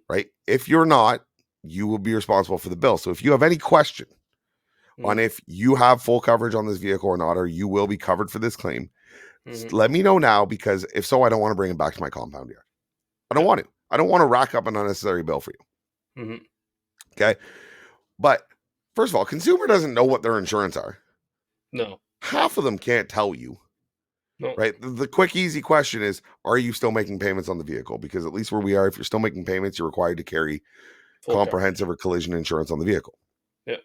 Right? If you're not, you will be responsible for the bill. So if you have any question on if you have full coverage on this vehicle or not, or you will be covered for this claim, let me know now, because if so, I don't want to bring it back to my compound yard. I don't want to. I don't want to rack up an unnecessary bill for you. Mm-hmm. Okay. But first of all, consumer doesn't know what their insurance are. No. Half of them can't tell you. No. Right. The quick, easy question is, are you still making payments on the vehicle? Because at least where we are, if you're still making payments, you're required to carry Full comprehensive or collision insurance on the vehicle. Yeah.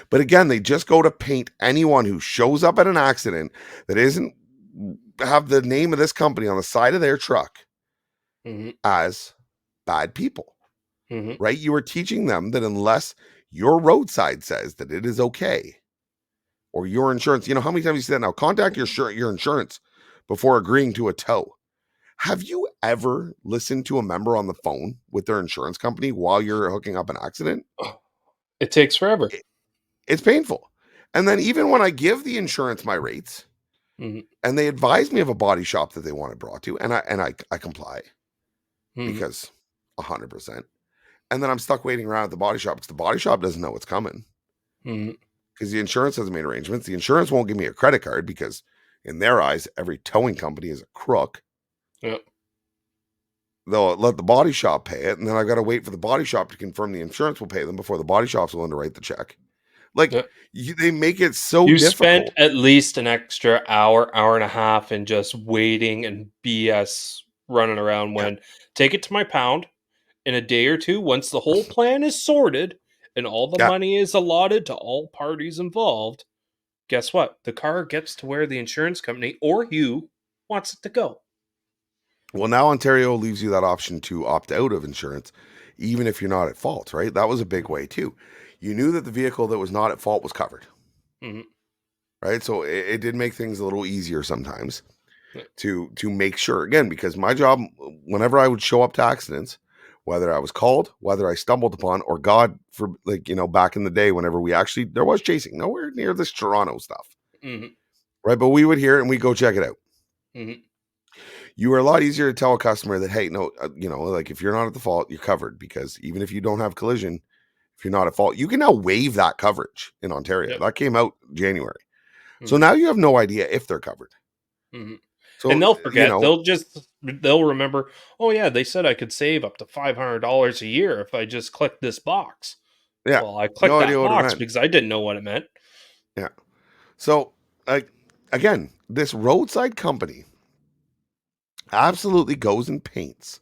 But again, they just go to paint anyone who shows up at an accident that isn't have the name of this company on the side of their truck as bad people. Right? You are teaching them that unless your roadside says that it is okay, or your insurance, you know, how many times you say that now? Contact your insurance before agreeing to a tow. Have you ever listened to a member on the phone with their insurance company while you're hooking up an accident? It takes forever. It's painful. And then even when I give the insurance my rates, and they advise me of a body shop that they want it brought to, and I comply because 100%. And then I'm stuck waiting around at the body shop because the body shop doesn't know what's coming. Because the insurance hasn't made arrangements. The insurance won't give me a credit card because in their eyes, every towing company is a crook. Yep. They'll let the body shop pay it, and then I've got to wait for the body shop to confirm the insurance will pay them before the body shop's willing to write the check. Like, they make it so you difficult. spent at least an extra hour and a half in just waiting and BS running around when take it to my pound in a day or two, once the whole plan is sorted and all the money is allotted to all parties involved, guess what? The car gets to where the insurance company or you wants it to go. Well, now Ontario leaves you that option to opt out of insurance, even if you're not at fault, right? That was a big way too. You knew that the vehicle that was not at fault was covered, right? So it did make things a little easier sometimes to make sure, again, because my job, whenever I would show up to accidents, whether I was called, whether I stumbled upon, or God, for like, you know, back in the day, whenever there was chasing, nowhere near this Toronto stuff, right? But we would hear it and we go check it out. You were a lot easier to tell a customer that, hey, no, you know, like if you're not at the fault, you're covered, because even if you don't have collision, if you're not at fault, you can now waive that coverage in Ontario. That came out January. So now you have no idea if they're covered. So, and they'll forget. You know, they'll remember, oh yeah, they said I could save up to $500 a year if I just clicked this box. Yeah. Well, I clicked that box because I didn't know what it meant. Yeah. So, again, this roadside company absolutely goes and paints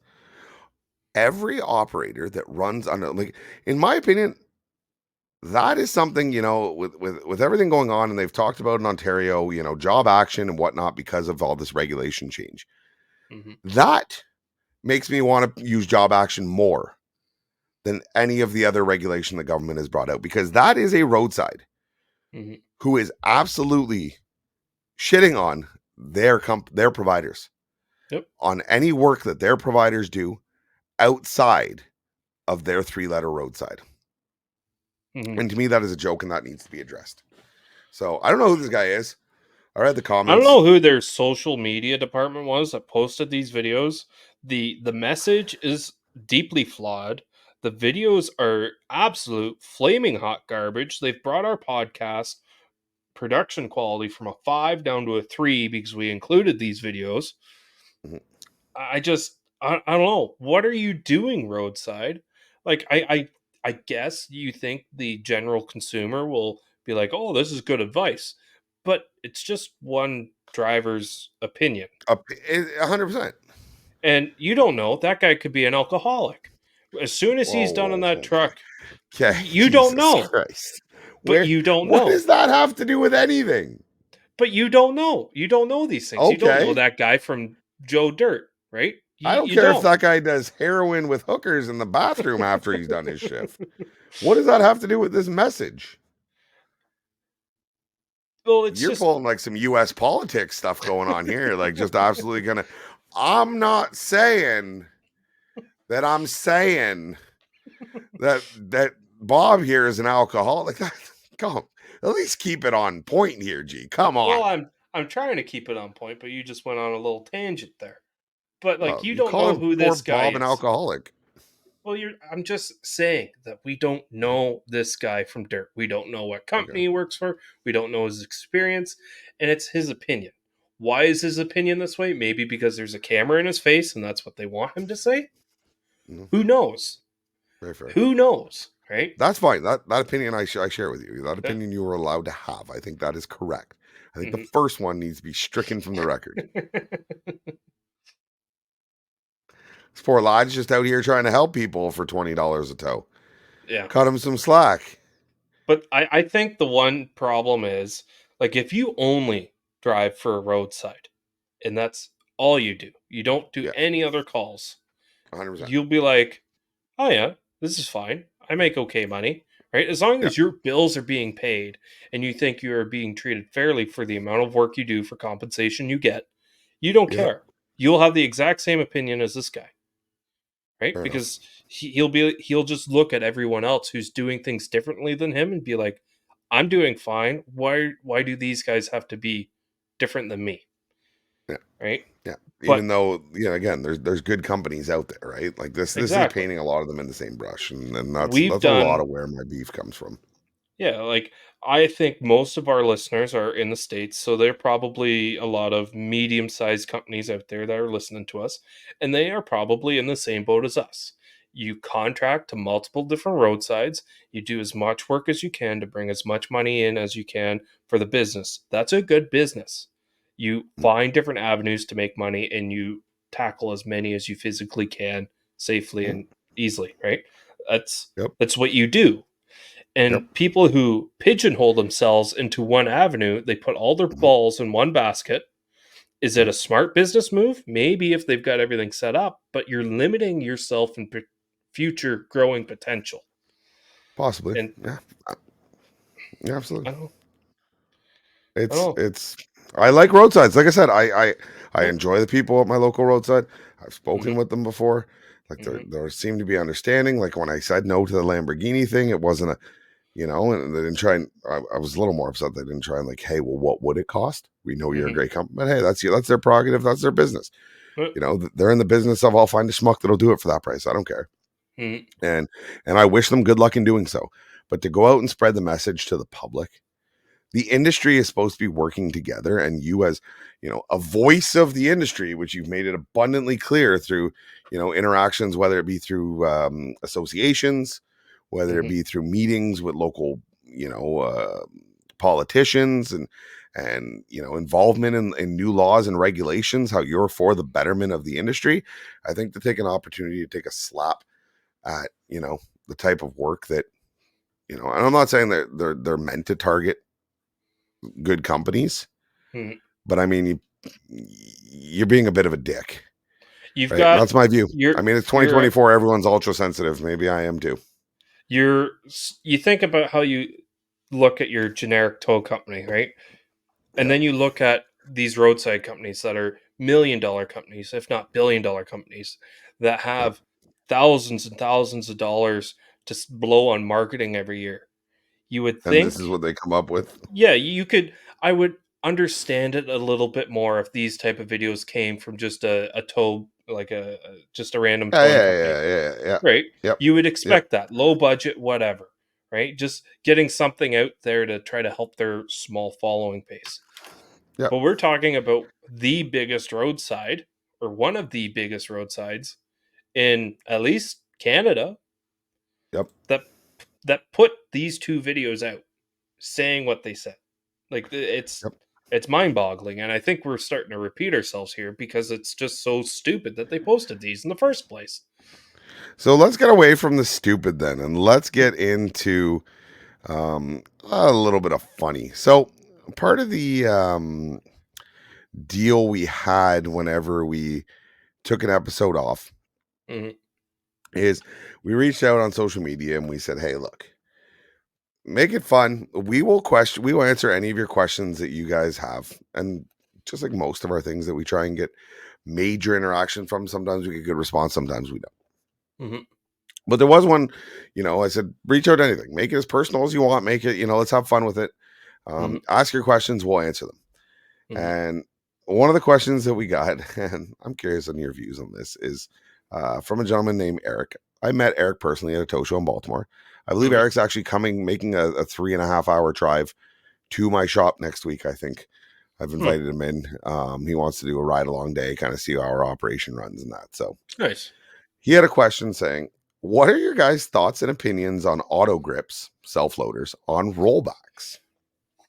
every operator that runs under, like, in my opinion, that is something, you know, with everything going on, and they've talked about in Ontario, you know, job action and whatnot because of all this regulation change. That makes me want to use job action more than any of the other regulation the government has brought out, because that is a roadside who is absolutely shitting on their providers on any work that their providers do outside of their 3-letter roadside. And to me, that is a joke, and that needs to be addressed. So I don't know who this guy is. I read the comments. I don't know who their social media department was that posted these videos. The message is deeply flawed. The videos are absolute flaming hot garbage. They've brought our podcast production quality from a 5 down to a 3 because we included these videos. I don't know. What are you doing, Roadside? Like, I guess you think the general consumer will be like, oh, this is good advice. But it's just one driver's opinion. 100%. And you don't know. That guy could be an alcoholic. As soon as he's done on that truck, you don't know. Christ. But you don't know. What does that have to do with anything? But you don't know. You don't know these things. You don't know that guy from Joe Dirt, right? I don't care if that guy does heroin with hookers in the bathroom after he's done his shift. What does that have to do with this message? Well, you're pulling like some U.S. politics stuff going on here. Like, just absolutely gonna. I'm not saying that. I'm saying that Bob here is an alcoholic. Come on, at least keep it on point here, G. Come on. Well, I'm trying to keep it on point, but you just went on a little tangent there. But like, you don't know who this guy Bob is. An alcoholic. Well, I'm just saying that we don't know this guy from Dirt. We don't know what company he works for. We don't know his experience, and it's his opinion. Why is his opinion this way? Maybe because there's a camera in his face and that's what they want him to say. Mhm. Who knows? Very fair. Who knows? Right? That's fine. That opinion I share with you. That Yeah. opinion you were allowed to have. I think that is correct. I think Mhm. the first one needs to be stricken from the record. This poor lad's just out here trying to help people for $20 a tow. Yeah. Cut him some slack. But I think the one problem is, like, if you only drive for a roadside and that's all you do, you don't do Yeah. any other calls, 100%. you'll be like, oh yeah, this is fine. I make okay money, right? As long Yeah. as your bills are being paid and you think you are being treated fairly for the amount of work you do for compensation you get, you don't Yeah. care. You'll have the exact same opinion as this guy, right? Fair enough. Because he'll just look at everyone else who's doing things differently than him and be like, I'm doing fine. Why do these guys have to be different than me? Yeah. Right? Yeah. But Even though, again, there's good companies out there, right? Like this is exactly. painting a lot of them in the same brush. And that's We've a lot done of where my beef comes from. Yeah, like I think most of our listeners are in the States, so there are probably a lot of medium-sized companies out there that are listening to us, and they are probably in the same boat as us. You contract to multiple different roadsides, you do as much work as you can to bring as much money in as you can for the business. That's a good business. You find different avenues to make money and you tackle as many as you physically can safely Mm. and easily, right? That's Yep. that's what you do. And Yep. people who pigeonhole themselves into one avenue, they put all their Mhm. balls in one basket. Is it a smart business move? Maybe if they've got everything set up, but you're limiting yourself in future growing potential. Possibly. And Yeah. Yeah, I absolutely. don't, I don't know. It's I like roadsides. Like I said, I Yeah. enjoy the people at my local roadside. I've spoken Mhm, with them before. Like mhm, there seemed to be understanding. Like when I said no to the Lamborghini thing, it wasn't and they didn't try and I was a little more upset they didn't try and like, hey, well, what would it cost? We know you're a mhm, great company, but hey, that's their prerogative, that's their business. yeah, They're in the business of I'll find a schmuck that'll do it for that price. I don't care. mhm, And I wish them good luck in doing so. But to go out and spread the message to the public, the industry is supposed to be working together, and you as a voice of the industry, which you've made it abundantly clear through interactions, whether it be through associations, whether it mhm, be through meetings with local politicians, and involvement in new laws and regulations, how you're for the betterment of the industry. I think to take an opportunity to take a slap at the type of work that and I'm not saying that they're meant to target good companies, mhm. but I mean, you're being a bit of a dick, You've right? got That's my view. I mean, it's you're 2024. Everyone's ultra sensitive. Maybe I am too. you think about how you look at your generic tow company, right? And Yeah. then you look at these roadside companies that are $1 million companies, if not $1 billion companies, that Yep. have thousands and thousands of dollars to blow on marketing every year. You would And this think, is what they come up with. yeah, you could. I would understand it a little bit more if these type of videos came from just a tow, like just a random Yeah, towing yeah, company, yeah, yeah, yeah. right? Yep. You would Yep. expect that low budget, whatever, right? Just getting something out there to try to help their small following base. Yep. But we're talking about the biggest roadside, or one of the biggest roadsides in at least Canada, Yep. that put these two videos out saying what they said. Like Yep. it's mind-boggling, and I think we're starting to repeat ourselves here because it's just so stupid that they posted these in the first place. So let's get away from the stupid then, and let's get into a little bit of funny. So part of the deal we had whenever we took an episode off Mhm, is we reached out on social media and we said, hey, look, make it fun. We will answer any of your questions that you guys have. And just like most of our things that we try and get major interaction from, sometimes we get good response, sometimes we don't. mhm, But there was one, I said, reach out to anything, make it as personal as you want, make it, let's have fun with it. mhm, Ask your questions, we'll answer them. mhm, And one of the questions that we got, and I'm curious on your views on this, is from a gentleman named Eric. I met Eric personally at a tow show in Baltimore. I believe mhm. Eric's actually making a 3.5 hour drive to my shop next week, I think, I've invited him in. He wants to do a ride along day, kind of see how our operation runs and that. So Nice. he had a question saying, what are your guys' thoughts and opinions on auto grips, self-loaders, on rollbacks?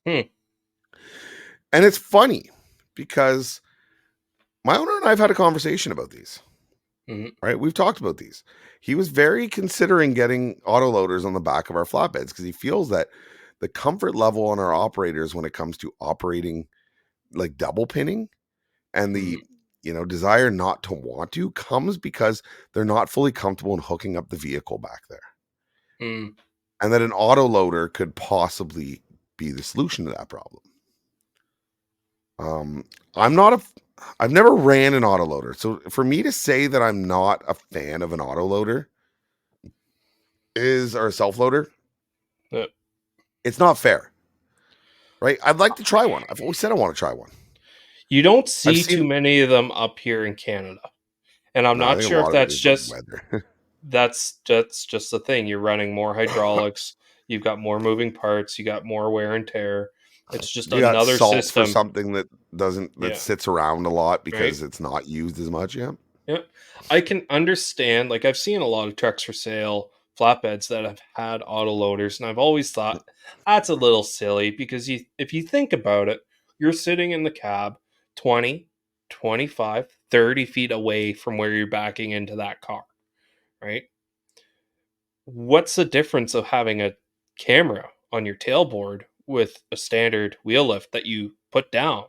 Hmm. And it's funny because my owner and I have had a conversation about these. Right? We've talked about these. He was very considering getting autoloaders on the back of our flatbeds because he feels that the comfort level on our operators when it comes to operating like double pinning and the desire not to want to comes because they're not fully comfortable in hooking up the vehicle back there. And that an autoloader could possibly be the solution to that problem. I've never ran an autoloader. So for me to say that I'm not a fan of an autoloader or a self-loader, it's not fair. Right? I'd like to try one. I've always said I want to try one. You don't see too many of them up here in Canada. And I'm not sure if that's just that's just the thing. You're running more hydraulics, you've got more moving parts, you got more wear and tear. It's just another system for something that sits around a lot because it's not used as much. Yeah. I can understand, like I've seen a lot of trucks for sale, flatbeds that have had autoloaders, and I've always thought that's a little silly because if you think about it, you're sitting in the cab 20, 25, 30 feet away from where you're backing into that car, right? What's the difference of having a camera on your tailboard with a standard wheel lift that you put down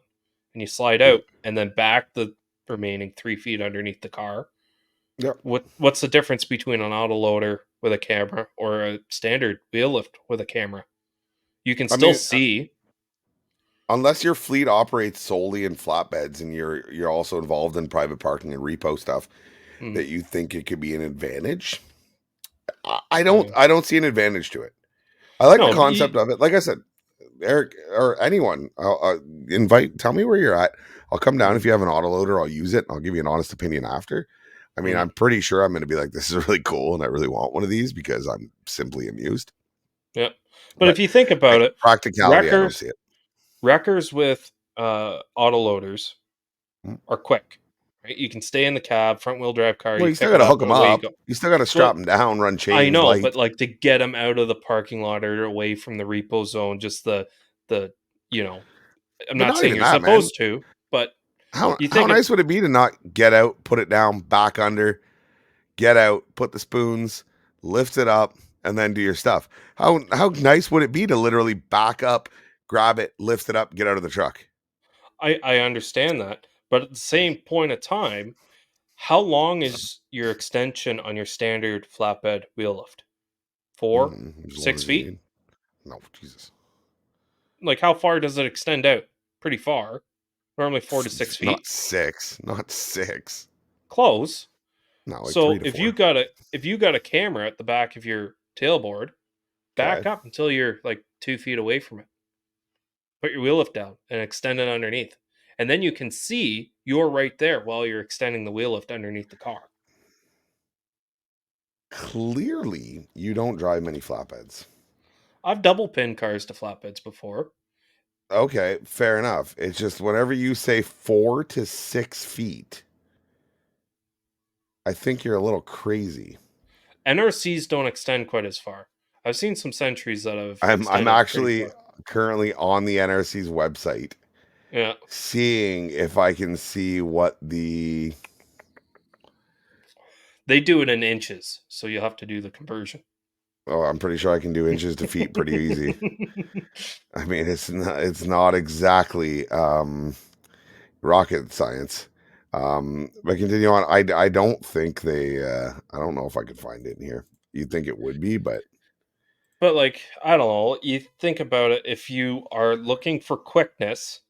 and you slide out and then back the remaining 3 feet underneath the car? Yeah. What's the difference between an autoloader with a camera or a standard wheel lift with a camera? You can still see. Unless your fleet operates solely in flatbeds and you're also involved in private parking and repo stuff, that you think it could be an advantage. I don't see an advantage to it. I like the concept of it. Like I said, Eric or anyone, tell me where you're at. I'll come down. If you have an autoloader, I'll use it. And I'll give you an honest opinion after. I mean, I'm pretty sure I'm going to be like, this is really cool. And I really want one of these because I'm simply amused. Yeah. But if you think about it, practicality, I don't see it. Wreckers with autoloaders are quick. Right? You can stay in the cab, front wheel drive car. Well, you still got to hook them up. You still got to strap them down, run chains. I know, but like to get them out of the parking lot or away from the repo zone, just the I'm not saying you're supposed to, but how nice would it be to not get out, put it down, back under, get out, put the spoons, lift it up, and then do your stuff? How nice would it be to literally back up, grab it, lift it up, get out of the truck? I understand that, but at the same point of time, how long is your extension on your standard flatbed wheel lift? 4, 6 feet? No, Jesus. Like how far does it extend out? Pretty far. Normally 4 to 6 feet. Not six. Close. No, like so 3 to 4. if you got a camera at the back of your tailboard, back up until you're like 2 feet away from it. Put your wheel lift down and extend it underneath. And then you can see you're right there while you're extending the wheel lift underneath the car. Clearly, you don't drive many flatbeds. I've double pinned cars to flatbeds before. Okay, fair enough. It's just whenever you say 4 to 6 feet, I think you're a little crazy. NRCs don't extend quite as far. I've seen some Centuries that have. I'm actually currently on the NRC's website. Yeah. Seeing if I can see what the... They do it in inches, so you'll have to do the conversion. Oh, I'm pretty sure I can do inches to feet pretty easy. I mean, it's not exactly rocket science. But continue on. I don't think they... I don't know if I could find it in here. You'd think it would be, but... But like, I don't know. You think about it. If you are looking for quickness,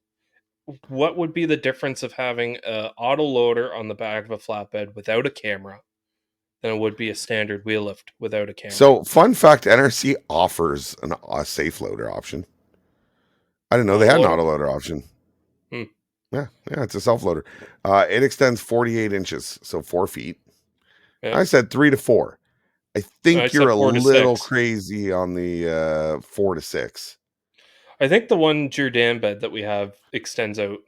what would be the difference of having an autoloader on the back of a flatbed without a camera than it would be a standard wheel lift without a camera? So, fun fact, NRC offers a safe loader option. I didn't know they had an autoloader option. Yeah, it's a self-loader. It extends 48 inches, so 4 feet. Yeah. I said 3 to 4. I think you're a little crazy on the 4 to 6. I think the one Jordan bed that we have extends out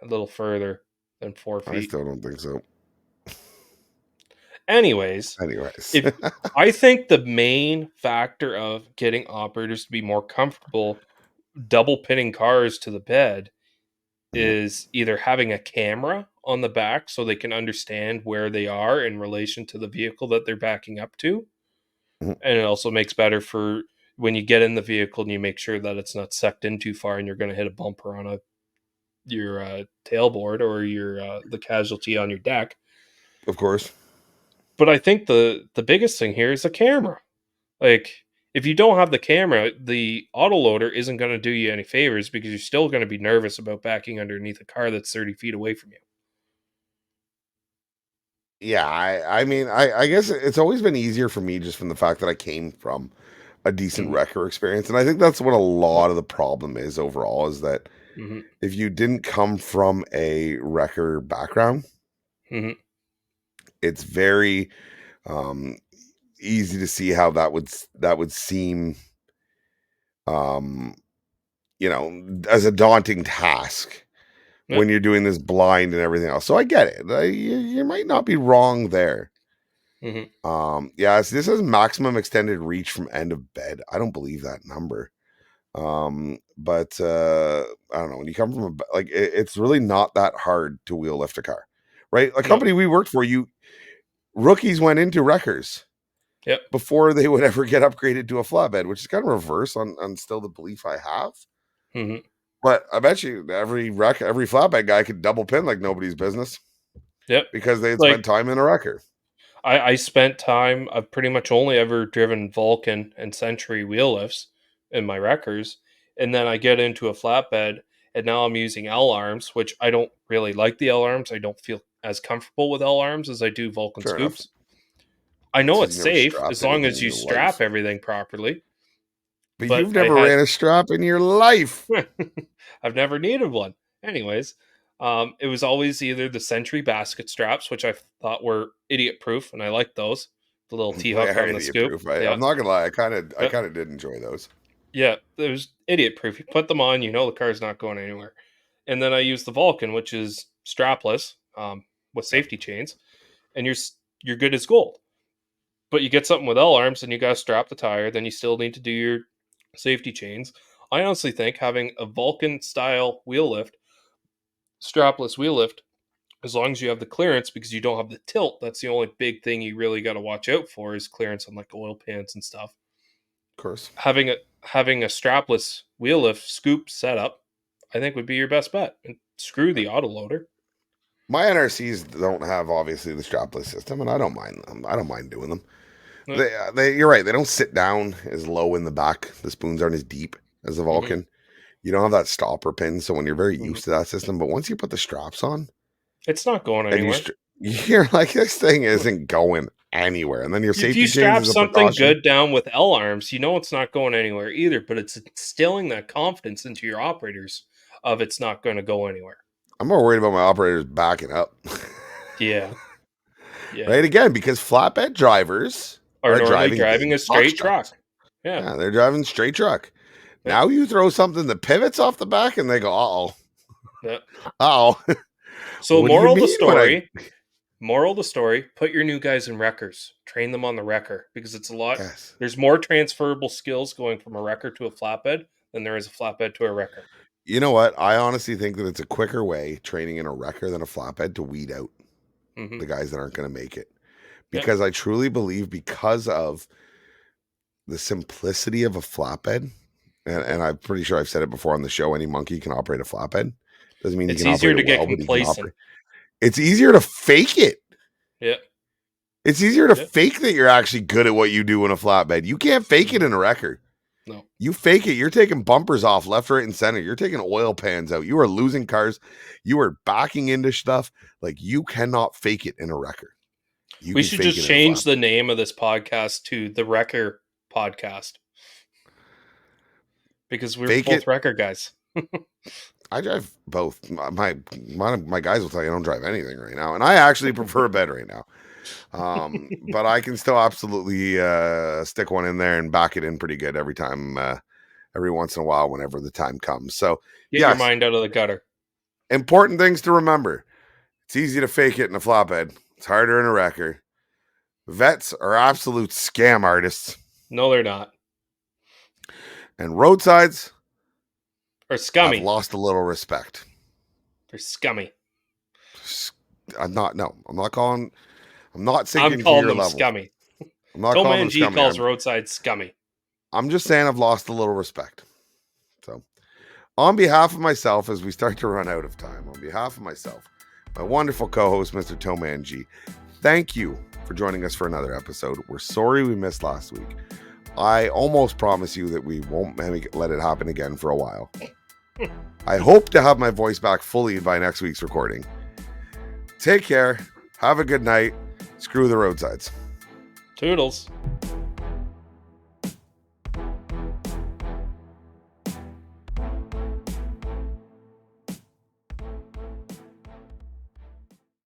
a little further than 4 I feet. still don't think so. Anyways, Anyways. if I think the main factor of getting operators to be more comfortable double pinning cars to the bed Mhm. is either having a camera on the back so they can understand where they are in relation to the vehicle that they're backing up to. Mhm. And it also makes better for when you get in the vehicle and you make sure that it's not sucked in too far and you're going to hit a bumper on your tailboard or your the casualty on your deck. Of course. But I think the biggest thing here is a camera. Like, if you don't have the camera, the autoloader isn't going to do you any favors because you're still going to be nervous about backing underneath a car that's 30 feet away from you. Yeah, I mean, I guess it's always been easier for me just from the fact that I came from a decent Mhm. wrecker experience. And I think that's what a lot of the problem is overall, is that Mhm. if you didn't come from a wrecker background, Mhm. it's very um easy to see how that would seem um you know, as a daunting task Yep. when you're doing this blind and everything else. So I get it. You might not be wrong there. Mhm. Yeah, so this is maximum extended reach from end of bed. I don't believe that number. But I don't know, when you come from like it's really not that hard to wheel lift a car, right? A No. company we worked for, rookies went into wreckers Yep. before they would ever get upgraded to a flatbed, which is kind of reverse on still the belief I have. Mhm. But I bet you every flatbed guy could double pin like nobody's business Yep. because they had Like, spent time in a wrecker. I spent time, I've pretty much only ever driven Vulcan and Century wheel lifts in my wreckers. And then I get into a flatbed and now I'm using L arms, which I don't really like the L arms. I don't feel as comfortable with L arms as I do Vulcan Fair enough. scoops. I know Because it's you never safe strapped as long anything as in you your strap life. everything properly. But But you've I never had ran a strap in your life. I've never needed one. Anyways, it was always either the Sentry basket straps, which I thought were idiot proof, and I liked those. The little T They hook are on the idiot scoop. proof. Yeah, I'm not gonna lie, I yeah, kind of did enjoy those. yeah. It was idiot proof. You put them on, you know the car's not going anywhere. And then I used the Vulcan, which is strapless, with Yep. safety chains, and you're good as gold. But you get something with L arms, and you got to strap the tire. Then you still need to do your safety chains. I honestly think having a Vulcan style wheel lift, strapless wheel lift, as long as you have the clearance because you don't have the tilt, that's the only big thing you really got to watch out for is clearance on like oil pans and stuff. Of course. Having a strapless wheel lift scoop setup, I think would be your best bet. And screw the autoloader. My NRCs don't have obviously the strapless system, and I don't mind them. I don't mind doing them. Uh, You're right. They don't sit down as low in the back. The spoons aren't as deep as the mhm, Vulcan. You don't have that stopper pin, so when you're very mhm. used to that system, but once you put the straps on It's not going and anywhere. you're like, this thing isn't going anywhere. And then your If you safety chains strap is a something precaution. good down with L arms, you know it's not going anywhere either, but it's instilling that confidence into your operators of it's not going to go anywhere. I'm more worried about my operators backing up. Yeah. Yeah. Right, again, because flatbed drivers Are are normally driving driving big a box straight trucks. truck. Yeah. Yeah, they're driving straight truck. Yep. Now you throw something that pivots off the back and they go, uh-oh. Yep. Uh-oh. So What do you moral of the mean when I story, put your new guys in wreckers. Train them on the wrecker because Yes. there's more transferable skills going from a wrecker to a flatbed than there is a flatbed to a wrecker. You know what? I honestly think that it's a quicker way training in a wrecker than a flatbed to weed out Mm-hmm. the guys that aren't going to make it. Yep. Because I truly believe because of the simplicity of a flatbed, and I'm pretty sure I've said it before on the show, any monkey can operate a flatbed. Doesn't mean he It's can easier operate to it get well, but he can complacent. operate. It's easier to fake it. Yep. It's easier to Yep. fake that you're actually good at what you do in a flatbed. You can't fake it in a wrecker. No. You fake it. You're taking bumpers off left, right, and center. You're taking oil pans out. You are losing cars. You are backing into stuff. Like, you cannot fake it in a wrecker. You We can should fake just it in a change flatbed. the name of this podcast to the Wrecker Podcast because we're Fake both it. wrecker guys. I drive both. My guys will tell you I don't drive anything right now, and I actually prefer a bed right now. But I can still absolutely stick one in there and back it in pretty good every time every once in a while whenever the time comes. So Get your mind out of the gutter. Important things to remember. It's easy to fake it in a flatbed. It's harder in a wrecker. Vets are absolute scam artists. No, they're not. And roadsides Or scummy. have lost a little respect. They're scummy. I'm not sinking I'm to calling your them level. scummy. I'm not calling them TowManG scummy. calls Roadside scummy. I'm just saying I've lost a little respect. So, on behalf of myself, as we start to run out of time, on behalf of myself, my wonderful co-host, Mr. TowManG, thank you for joining us for another episode. We're sorry we missed last week. I almost promise you that we won't let it happen again for a while. I hope to have my voice back fully by next week's recording. Take care. Have a good night. Screw the roadsides. Toodles.